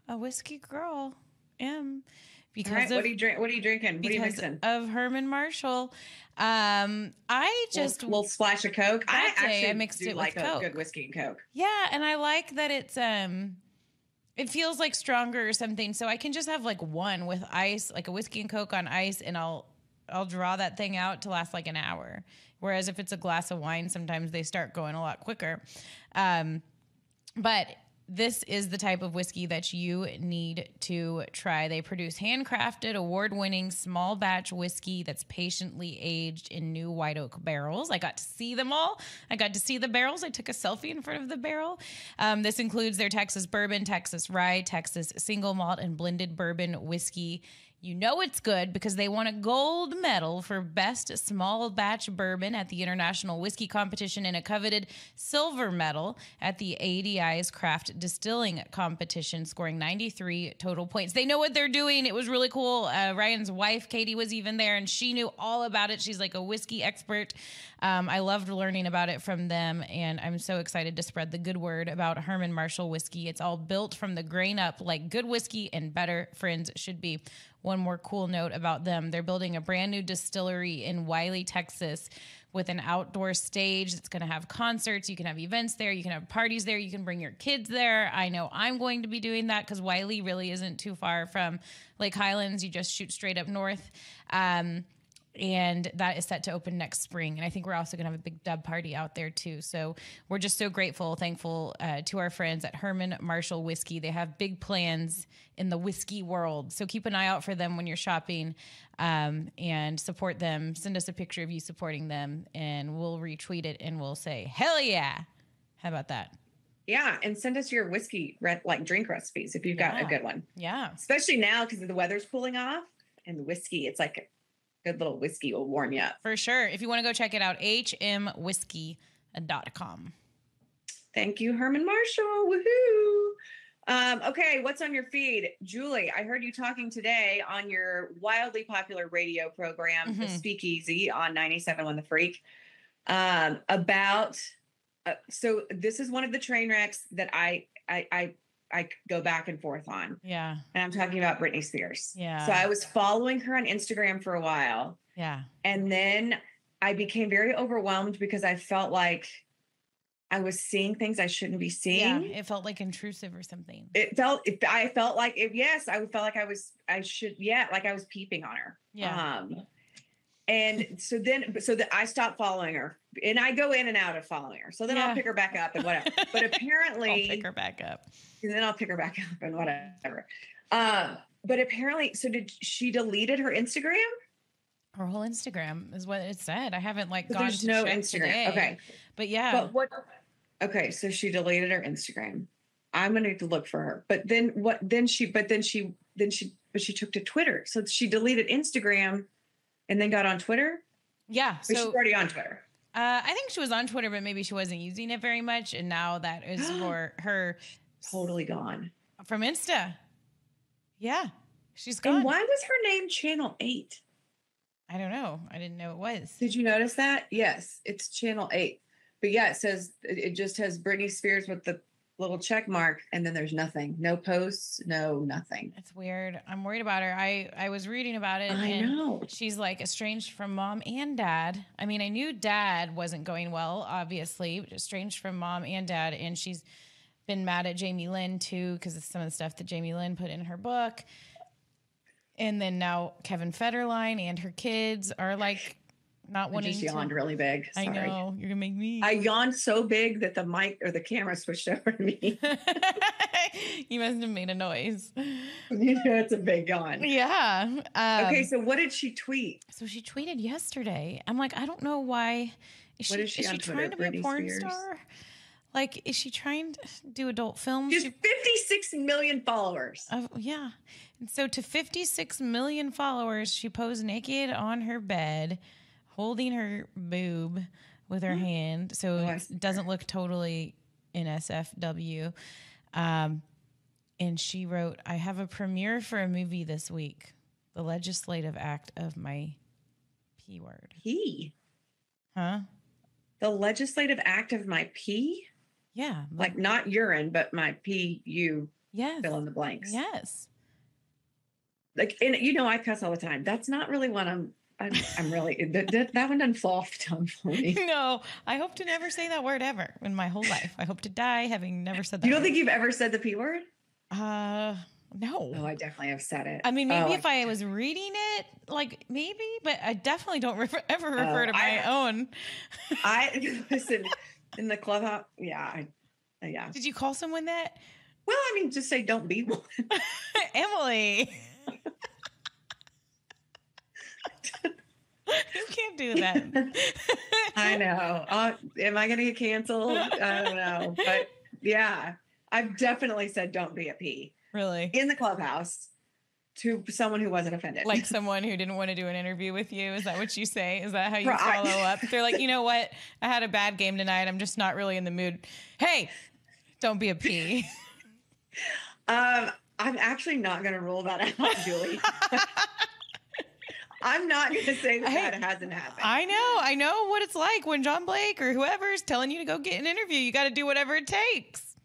a whiskey girl. Because right, what are you drinking? What are you mixing? Of Herman Marshall. I just a little splash of Coke. I mixed it like with Coke. A good whiskey and Coke. Yeah, and I like that it's it feels like stronger or something. So I can just have like one with ice, like a whiskey and Coke on ice, and I'll I'll draw that thing out to last like an hour. Whereas if it's a glass of wine, sometimes they start going a lot quicker. But this is the type of whiskey that you need to try. They produce handcrafted, award-winning, small batch whiskey that's patiently aged in new white oak barrels. I got to see them all. I got to see the barrels. I took a selfie in front of the barrel. This includes their Texas bourbon, Texas rye, Texas single malt, and blended bourbon whiskey. You know it's good because they won a gold medal for best small batch bourbon at the International Whiskey Competition and a coveted silver medal at the ADI's Craft Distilling Competition, scoring 93 total points. They know what they're doing. It was really cool. Ryan's wife, Katie, was even there, and she knew all about it. She's like a whiskey expert. I loved learning about it from them, and I'm so excited to spread the good word about Herman Marshall whiskey. It's all built from the grain up like good whiskey and better friends should be. One more cool note about them. They're building a brand new distillery in Wiley, Texas, with an outdoor stage that's going to have concerts. You can have events there. You can have parties there. You can bring your kids there. I know I'm going to be doing that because Wiley really isn't too far from Lake Highlands. You just shoot straight up north. And that is set to open next spring. And I think we're also going to have a big dub party out there too. So we're just so grateful, thankful to our friends at Herman Marshall Whiskey. They have big plans in the whiskey world. So keep an eye out for them when you're shopping and support them. Send us a picture of you supporting them and we'll retweet it and we'll say, hell yeah. How about that? Yeah. And send us your whiskey, like drink recipes if you've got a good one. Yeah. Especially now because the weather's cooling off and the whiskey, it's like a good little whiskey will warm you up. For sure. If you want to go check it out, hmwhiskey.com. Thank you, Herman Marshall. Woohoo. Okay, what's on your feed? Julie, I heard you talking today on your wildly popular radio program, The Speakeasy on 97.1 The Freak, about, so this is one of the train wrecks that I go back and forth on. Yeah. And I'm talking about Brittany Spears. Yeah. So I was following her on Instagram for a while. Yeah. And then I became very overwhelmed because I felt like I was seeing things I shouldn't be seeing. Yeah. It felt like intrusive or something. I felt like I was peeping on her. Yeah. And so I stopped following her and I go in and out of following her. So then I'll pick her back up and whatever. But apparently I'll pick her back up. And then I'll pick her back up and whatever. But apparently, so did she deleted her Instagram? Her whole Instagram is what it said. I haven't gone there's to no check Instagram. today. Okay. But yeah. But what? Okay. So she deleted her Instagram. I'm going to need to look for her. But then what, she took to Twitter. So she deleted Instagram and then got on Twitter. Yeah. So she's already on Twitter. I think she was on Twitter, but maybe she wasn't using it very much. And now that is for her. Totally gone. From Insta. Yeah. She's gone. And why was her name Channel 8? I don't know. I didn't know it was. Did you notice that? Yes, it's Channel 8. But yeah, it just has Britney Spears with the little check mark, and then there's nothing. No posts, no nothing. It's weird. I'm worried about her. I was reading about it. I know. She's estranged from mom and dad. I mean, I knew dad wasn't going well, obviously, but estranged from mom and dad. And she's been mad at Jamie Lynn too, because of some of the stuff that Jamie Lynn put in her book. And then now Kevin Federline and her kids are not wanting to. I just yawned really big. Sorry. I know. You're going to make me. I yawned so big that the mic or the camera switched over to me. You must have made a noise. It's a big yawn. Yeah. Okay, so what did she tweet? So she tweeted yesterday. I'm I don't know why. What is she on Twitter? Trying to be a porn star? Is she trying to do adult films? She has 56 million followers. Yeah. And so to 56 million followers, she posed naked on her bed, holding her boob with her hand. So it doesn't look totally NSFW. And she wrote, I have a premiere for a movie this week. The legislative act of my P word. P? Huh? The legislative act of my P? Yeah. Not urine, but my P, you fill in the blanks. Yes. And I cuss all the time. That's not really what I'm really, that one doesn't fall off the tongue for me. No, I hope to never say that word ever in my whole life. I hope to die having never said that You don't word. think you've ever said the P word? No. Oh, I definitely have said it. I mean, maybe if I was reading it, like maybe, but I definitely don't ever refer to my own. I listen in the clubhouse. Yeah. Yeah. Did you call someone that? Well, I mean, just say don't be one. Emily. You can't do that. I know. Am I going to get canceled? I don't know. But yeah, I've definitely said don't be a P. Really? In the clubhouse to someone who wasn't offended. Like someone who didn't want to do an interview with you? Is that what you say? Is that how you follow up? They're like, you know what? I had a bad game tonight. I'm just not really in the mood. Hey, don't be a P. I'm actually not going to rule that out, Julie. I'm not going to say that hasn't happened. I know what it's like when John Blake or whoever's telling you to go get an interview. You got to do whatever it takes.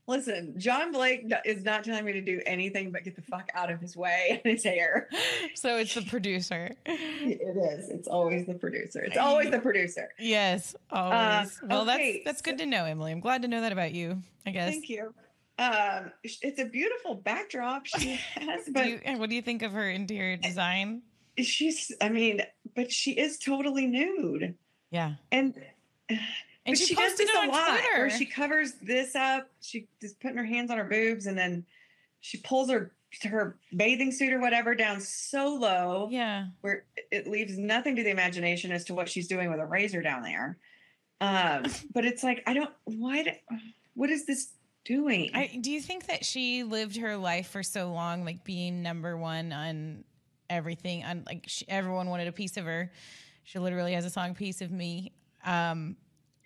Listen, John Blake is not telling me to do anything but get the fuck out of his way and his hair. So it's the producer. It is. It's always the producer. It's always the producer. Yes, always. Well, okay, that's good to know, Emily. I'm glad to know that about you, I guess. Thank you. It's a beautiful backdrop she has. But what do you think of her interior design? But she is totally nude. Yeah. And she does this a lot Twitter. where she covers this up. She just putting her hands on her boobs and then she pulls her bathing suit or whatever down so low. Yeah. Where it leaves nothing to the imagination as to what she's doing with a razor down there. But it's like, what is this doing? Do you think that she lived her life for so long, like being number one on everything, on like everyone wanted a piece of her? She literally has a song, Piece of Me.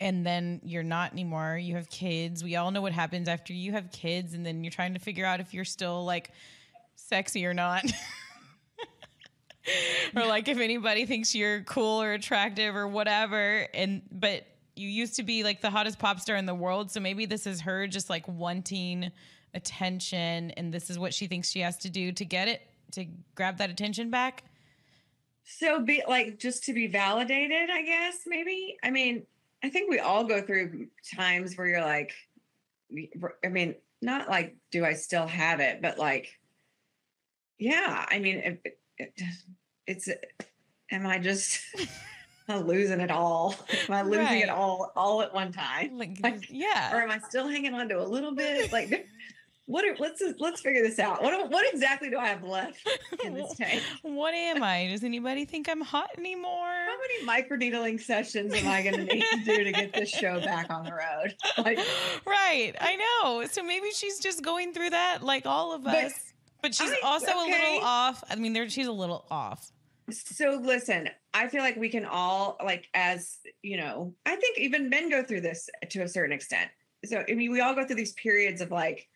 And then you're not anymore. You have kids. We all know what happens after you have kids. And then you're trying to figure out if you're still like sexy or not. Or like if anybody thinks you're cool or attractive or whatever. But you used to be like the hottest pop star in the world. So maybe this is her just like wanting attention. And this is what she thinks she has to do to get it, to grab that attention back. So just to be validated, I guess, maybe. I mean, I think we all go through times where you're like, I mean, not like, do I still have it? But like, yeah, I mean, am I just losing it all? Am I losing it all at one time? Yeah. Or am I still hanging on to a little bit? Like, let's figure this out. What exactly do I have left in this tank? What am I? Does anybody think I'm hot anymore? How many microneedling sessions am I going to need to do to get this show back on the road? Right. I know. So maybe she's just going through that like all of us. But she's also a little off. I mean, she's a little off. So listen, I feel like we can all, like, as you know, I think even men go through this to a certain extent. So, I mean, we all go through these periods of like,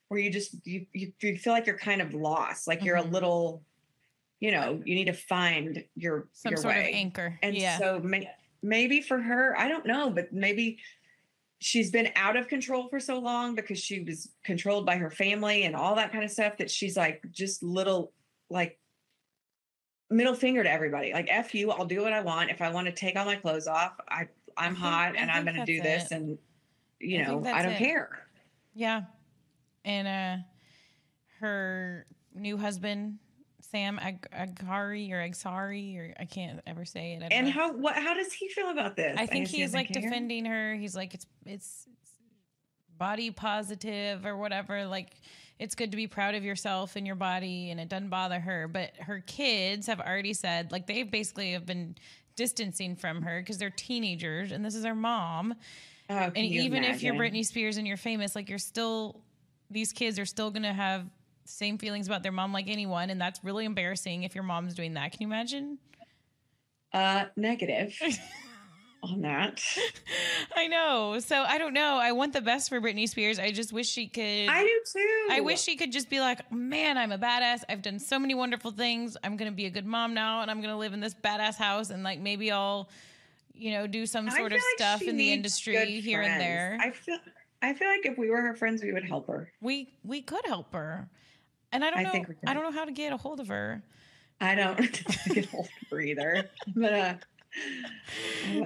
where you just, you feel like you're kind of lost. Like you're a little, you need to find some sort way. Of anchor. And so maybe for her, I don't know, but maybe she's been out of control for so long because she was controlled by her family and all that kind of stuff that she's like, just little, like, middle finger to everybody. Like, F you, I'll do what I want. If I want to take all my clothes off, I'm hot and I'm going to do this. And, I don't care. Yeah. And her new husband, Sam Aghari, or I can't ever say it. And how does he feel about this? I think he's like defending her. He's like, it's body positive or whatever. Like, it's good to be proud of yourself and your body, and it doesn't bother her. But her kids have already said, like, they basically have been distancing from her because they're teenagers, and this is her mom. Oh, and even if you're Brittany Spears and you're famous, like, these kids are still going to have the same feelings about their mom like anyone. And that's really embarrassing if your mom's doing that. Can you imagine? Negative on that. I know. So I don't know. I want the best for Brittany Spears. I just wish she could. I do too. I wish she could just be like, man, I'm a badass. I've done so many wonderful things. I'm going to be a good mom now. And I'm going to live in this badass house. And like, maybe I'll, do some sort of stuff in the industry here and there. I feel like if we were her friends, we would help her. We could help her. And I don't know how to get a hold of her. I don't get a hold of her either. But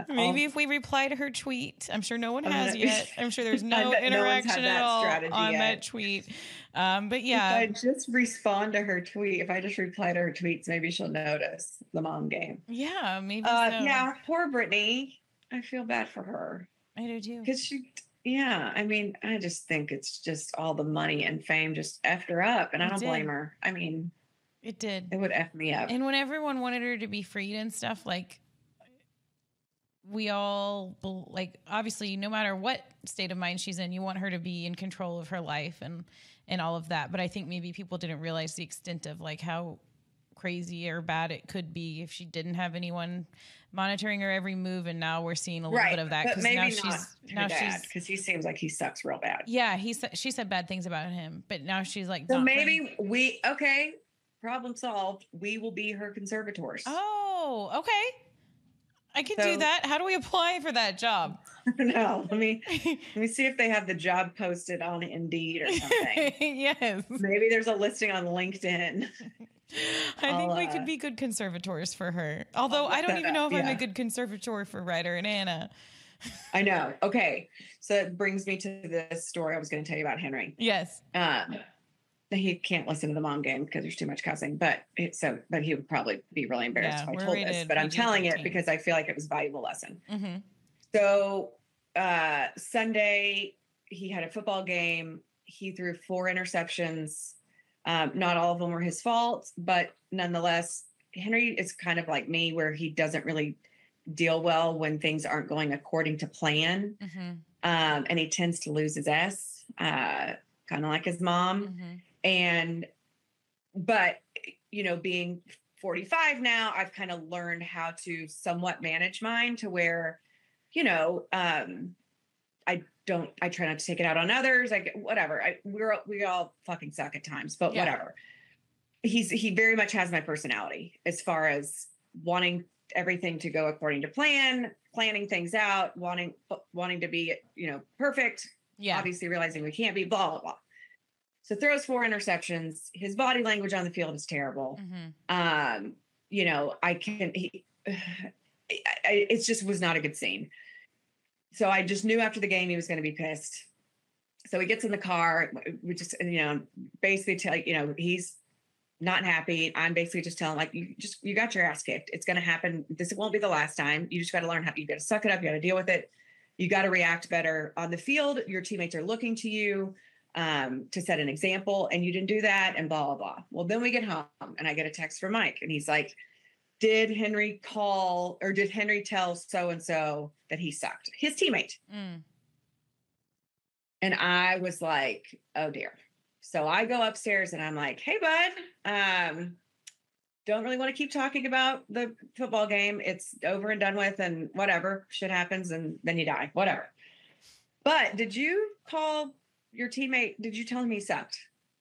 Maybe if we reply to her tweet, I'm sure no one has yet. I'm sure there's no no one's interaction had at that all strategy on yet. that tweet. But yeah. If I just respond to her tweet, if I just reply to her tweets, maybe she'll notice the mom game. Yeah, maybe so. Yeah, poor Brittany. I feel bad for her. I do too. Because I mean, I just think it's just all the money and fame just effed her up. And I don't blame her. I mean, it did. It would F me up. And when everyone wanted her to be freed and stuff, like, we all, like, obviously, no matter what state of mind she's in, you want her to be in control of her life and all of that. But I think maybe people didn't realize the extent of, like, how crazy or bad it could be if she didn't have anyone monitoring her every move. And now we're seeing a little bit of that. But maybe now she's because he seems like he sucks real bad. Yeah, she said bad things about him, but now she's like, so maybe problem solved. We will be her conservators. Oh, okay. I can do that. How do we apply for that job? No, let me see if they have the job posted on Indeed or something. Yes. Maybe there's a listing on LinkedIn. I think we could be good conservators for her. Although I don't even know if I'm a good conservator for Ryder and Anna. I know. Okay. So it brings me to this story I was going to tell you about Henry. Yes. He can't listen to the mom game because there's too much cussing, but he would probably be really embarrassed if I told this, but I'm telling it because I feel like it was a valuable lesson. Mm-hmm. So Sunday he had a football game. He threw 4 interceptions. Not all of them were his fault, but nonetheless, Henry is kind of like me where he doesn't really deal well when things aren't going according to plan. Mm-hmm. And he tends to lose his S, kind of like his mom. Mm-hmm. But being 45 now, I've kind of learned how to somewhat manage mine to where, I try not to take it out on others. Whatever. We all fucking suck at times, but whatever. He very much has my personality as far as wanting everything to go according to plan, planning things out, wanting to be, perfect. Yeah. Obviously realizing we can't be, blah, blah, blah. So throws 4 interceptions. His body language on the field is terrible. Mm-hmm. It just was not a good scene. So I just knew after the game he was going to be pissed. So he gets in the car. We just, basically tell, he's not happy. I'm basically just telling him, you got your ass kicked. It's going to happen. This won't be the last time. You just got to learn you got to suck it up. You got to deal with it. You got to react better on the field. Your teammates are looking to you to set an example, and you didn't do that, and blah, blah, blah. Well, then we get home and I get a text from Mike, and he's like, did Henry tell so-and-so that he sucked? His teammate. Mm. And I was like, oh dear. So I go upstairs and I'm like, hey, bud, don't really want to keep talking about the football game. It's over and done with, and whatever, shit happens and then you die, whatever. But did you call your teammate? Did you tell him he sucked?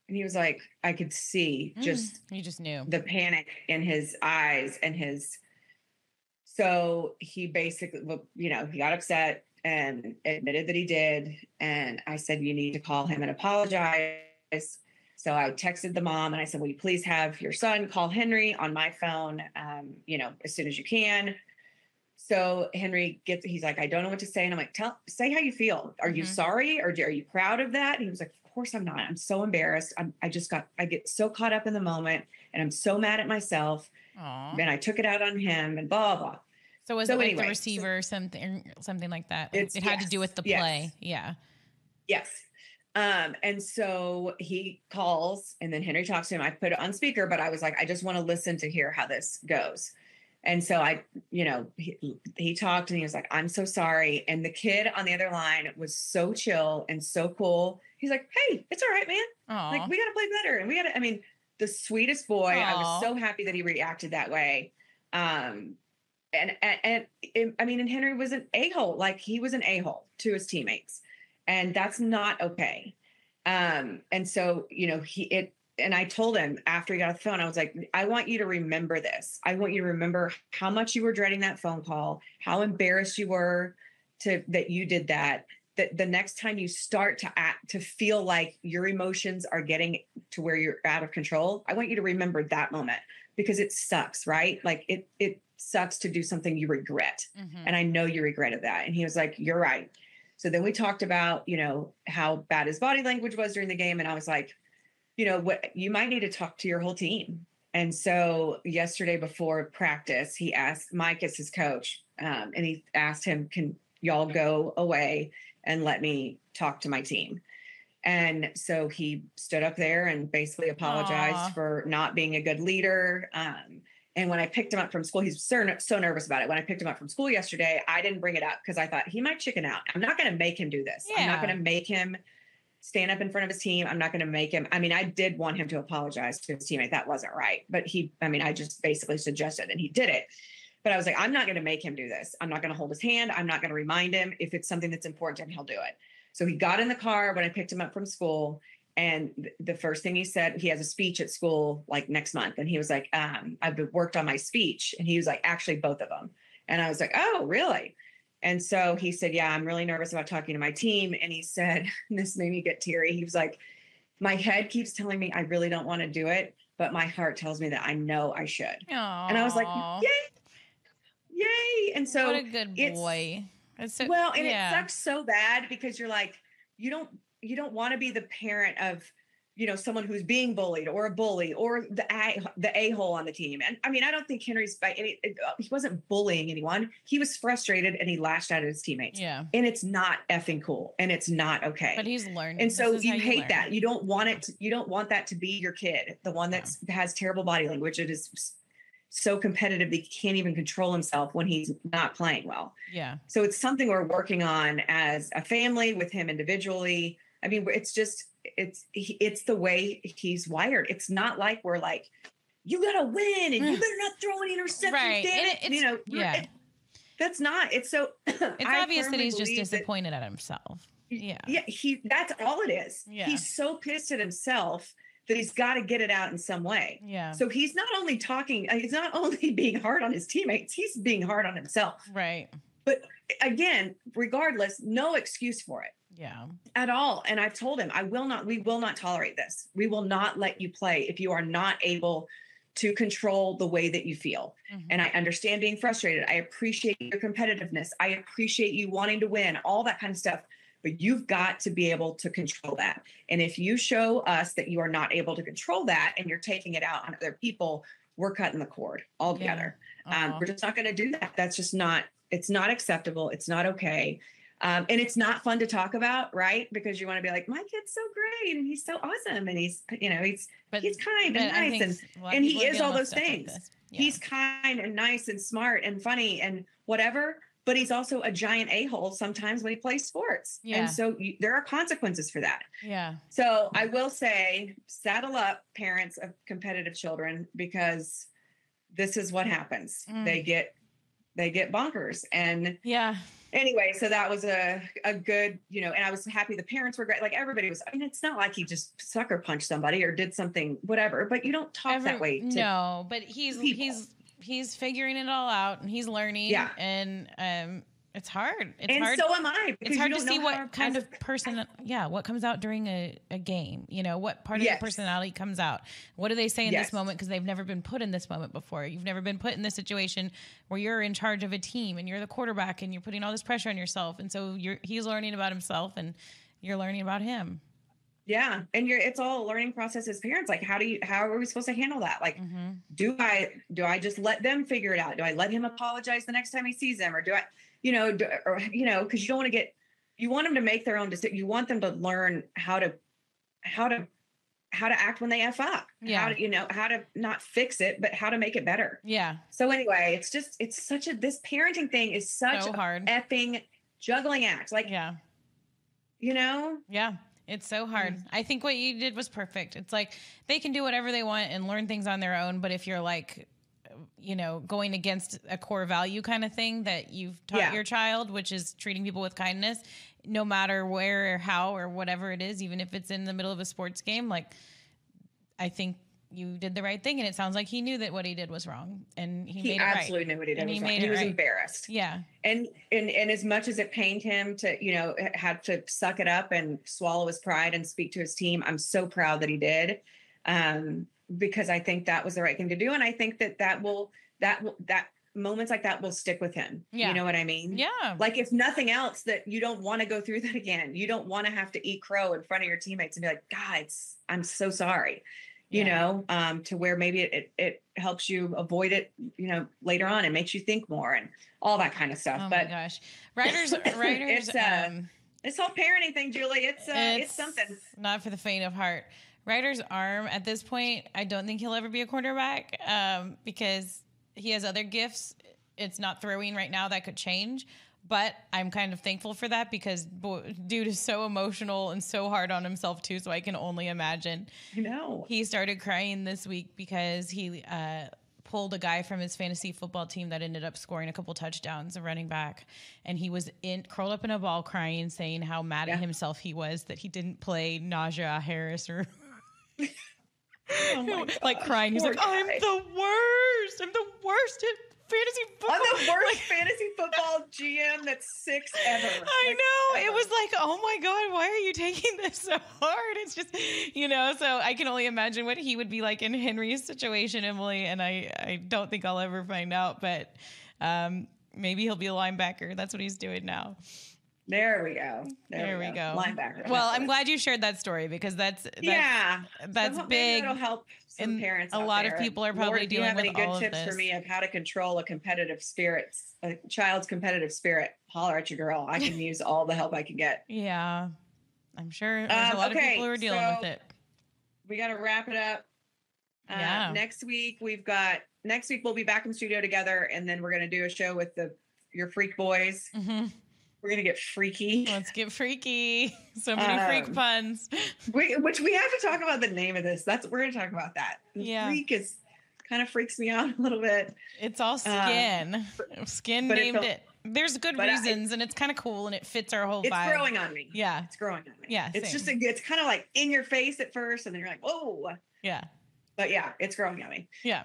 And he was like, I could see you just knew the panic in his eyes so he basically, he got upset and admitted that he did. And I said, you need to call him and apologize. So I texted the mom and I said, will you please have your son call Henry on my phone, as soon as you can. So Henry he's like, I don't know what to say. And I'm like, say how you feel. Are you sorry? Or are you proud of that? And he was like, of course I'm not. I'm so embarrassed. I get so caught up in the moment and I'm so mad at myself. Aww. And I took it out on him and blah, blah. So was it like the receiver or something like that? It had to do with the play. Yeah. Yes. And so he calls and then Henry talks to him. I put it on speaker, but I was like, I just want to listen to hear how this goes. And so he talked and he was like, I'm so sorry. And the kid on the other line was so chill and so cool. He's like, hey, it's all right, man. Aww. Like, we got to play better. And the sweetest boy. Aww. I was so happy that he reacted that way. And Henry was an a-hole. Like, he was an a-hole to his teammates, and that's not okay. And so, and I told him after he got off the phone, I was like, I want you to remember this. I want you to remember how much you were dreading that phone call, how embarrassed you were that you did that the next time you start to feel like your emotions are getting to where you're out of control, I want you to remember that moment, because it sucks, right? Like it sucks to do something you regret. Mm-hmm. And I know you regretted that. And he was like, you're right. So then we talked about, how bad his body language was during the game. And I was like, what, you might need to talk to your whole team. And so yesterday before practice, he asked Mike as his coach, and he asked him, can y'all go away and let me talk to my team? And so he stood up there and basically apologized for not being a good leader. And when I picked him up from school, he's so nervous about it. When I picked him up from school yesterday, I didn't bring it up because I thought he might chicken out. I'm not going to make him do this. I'm not going to make him stand up in front of his team. I'm not going to make him. I mean, I did want him to apologize to his teammate. That wasn't right. But I just basically suggested and he did it. But I was like, I'm not going to make him do this. I'm not going to hold his hand. I'm not going to remind him. If it's something that's important to him, he'll do it. So he got in the car when I picked him up from school. And the first thing he said, he has a speech at school like next month. And he was like, I've worked on my speech. And he was like, actually, both of them. And I was like, oh, really? And so he said, yeah, I'm really nervous about talking to my team. And he said, and this made me get teary. He was like, my head keeps telling me I really don't want to do it, but my heart tells me that I know I should. Aww. And I was like, yay. And so what a good boy. It sucks so bad because you're like, you don't want to be the parent of, someone who's being bullied or a bully or the a-hole on the team. And I mean, I don't think Henry's he wasn't bullying anyone. He was frustrated and he lashed out at his teammates. Yeah. And it's not effing cool and it's not okay. But he's learning. And so you hate that. You don't want that to be your kid. The one that has terrible body language. It is so competitive that he can't even control himself when he's not playing well. Yeah. So it's something we're working on as a family with him individually. I mean, it's the way he's wired. It's not like we're like, you got to win and you better not throw any interceptions. Right. That's not, it's so. It's obvious that he's just disappointed at himself. Yeah. Yeah. That's all it is. Yeah. He's so pissed at himself that he's got to get it out in some way. Yeah. So he's not only being hard on his teammates, he's being hard on himself. Right. But again, regardless, no excuse for it. Yeah. At all. And I've told him, we will not tolerate this. We will not let you play if you are not able to control the way that you feel. Mm-hmm. And I understand being frustrated. I appreciate your competitiveness. I appreciate you wanting to win, all that kind of stuff. But you've got to be able to control that. And if you show us that you are not able to control that and you're taking it out on other people, we're cutting the cord altogether. Yeah. We're just not going to do that. That's just it's not acceptable. It's not okay. And it's not fun to talk about, right? Because you want to be like, my kid's so great and he's so awesome. And he's kind and nice. And he is all those things. Like yeah. He's kind and nice and smart and funny and whatever. But he's also a giant a-hole sometimes when he plays sports. Yeah. And so there are consequences for that. Yeah. So I will say, saddle up, parents of competitive children, because this is what happens. They get bonkers. And yeah. Anyway, so that was a good, and I was happy the parents were great. Like everybody was, it's not like he just sucker punched somebody or did something, whatever, but you don't talk that way. No, but he's figuring it all out and he's learning. Yeah. And it's hard. It's hard. So am I. It's hard to see what kind of person, what comes out during a game. What part of your personality comes out. What do they say in this moment? Because they've never been put in this moment before. You've never been put in this situation where you're in charge of a team and you're the quarterback and you're putting all this pressure on yourself. And so he's learning about himself and you're learning about him. Yeah. And it's all a learning process as parents. Like, how are we supposed to handle that? Like, do I just let them figure it out? Do I let him apologize the next time he sees them? Or do I, because you don't want to you want them to make their own decision. You want them to learn how to act when they F up. Yeah. How to not fix it, but how to make it better. Yeah. So anyway, this parenting thing is such so hard. A effing juggling act. Like, yeah. Yeah. It's so hard. I think what you did was perfect. It's like they can do whatever they want and learn things on their own. But if you're like, going against a core value kind of thing that you've taught your child, which is treating people with kindness, no matter where or how or whatever it is, even if it's in the middle of a sports game, like I think you did the right thing. And it sounds like he knew that what he did was wrong and he made it right. He absolutely knew what he did was wrong. He was embarrassed. Yeah. And as much as it pained him to, had to suck it up and swallow his pride and speak to his team, I'm so proud that he did. Because I think that was the right thing to do. And I think that moments like that will stick with him. Yeah. You know what I mean? Yeah. Like if nothing else, that you don't want to go through that again. You don't want to have to eat crow in front of your teammates and be like, God, I'm so sorry. You know, to where maybe it helps you avoid it, you know, later on and makes you think more and all that kind of stuff. Oh but my gosh. Writers, this whole parenting thing, Julie, it's something. Not for the faint of heart. Ryder's arm at this point, I don't think he'll ever be a quarterback because he has other gifts. It's not throwing right now. That could change. But I'm kind of thankful for that because dude is so emotional and so hard on himself too. So I can only imagine. You know, he started crying this week because he pulled a guy from his fantasy football team that ended up scoring a couple touchdowns, a running back. And he was curled up in a ball crying, saying how mad at himself he was that he didn't play Najee Harris or like crying. He's like, I'm the worst. I'm the worst at fantasy football. I'm the worst fantasy football GM that's 6 ever. I know. Ever. It was like, oh my God, why are you taking this so hard? It's just, you know, so I can only imagine what he would be like in Henry's situation, Emily. And I don't think I'll ever find out, but maybe he'll be a linebacker. That's what he's doing now. There we go. There we go. Linebacker. Well, I'm glad you shared that story because that's big. It'll help some parents. A lot of people are probably dealing with all of this. Do you have any good tips for me of how to control a child's competitive spirit? Holler at your girl. I can use all the help I can get. Yeah, I'm sure there's a lot of people who are dealing with it. We got to wrap it up. Next week we'll be back in the studio together, and then we're going to do a show with your freak boys. Mm-hmm. We're going to get freaky. Let's get freaky. So many freak puns. Which we have to talk about the name of this. We're going to talk about that. Freak kind of freaks me out a little bit. It's all Skin. Skin named it. There's good reasons, and it's kind of cool, and it fits our whole vibe. It's growing on me. Yeah. It's growing on me. Yeah, it's just it's kind of like in your face at first, and then you're like, whoa. Yeah. But yeah, it's growing on me. Yeah.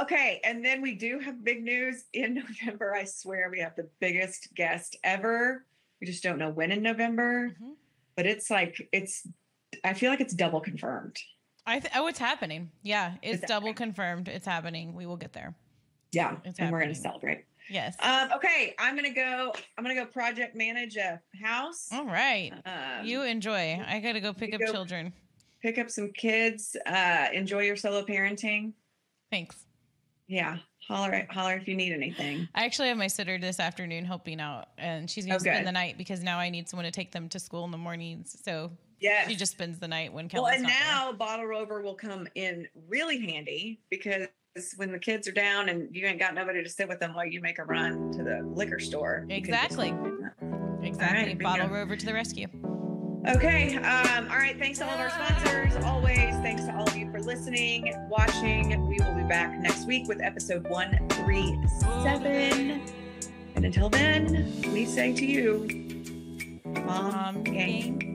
Okay. And then we do have big news in November. I swear we have the biggest guest ever. We just don't know when in November, but I feel like it's double confirmed. It's happening. Yeah. It's double confirmed. It's happening. We will get there. Yeah. And we're going to celebrate. Yes. Okay. I'm going to go project manage a house. All right. You enjoy. I got to go pick up children. Pick up some kids, enjoy your solo parenting. Thanks. Yeah. Holler if you need anything. I actually have my sitter this afternoon helping out, and she's going to spend the night because now I need someone to take them to school in the mornings. So she just spends the night when Kelly's not there. Bottle Rover will come in really handy because when the kids are down and you ain't got nobody to sit with them while you make a run to the liquor store. Exactly. Right, Bottle Rover to the rescue. Okay. All right. Thanks to all of our sponsors. Always. Thanks to all of you for listening, watching. We will be back next week with episode 137. And until then, we say to you, Mom Game.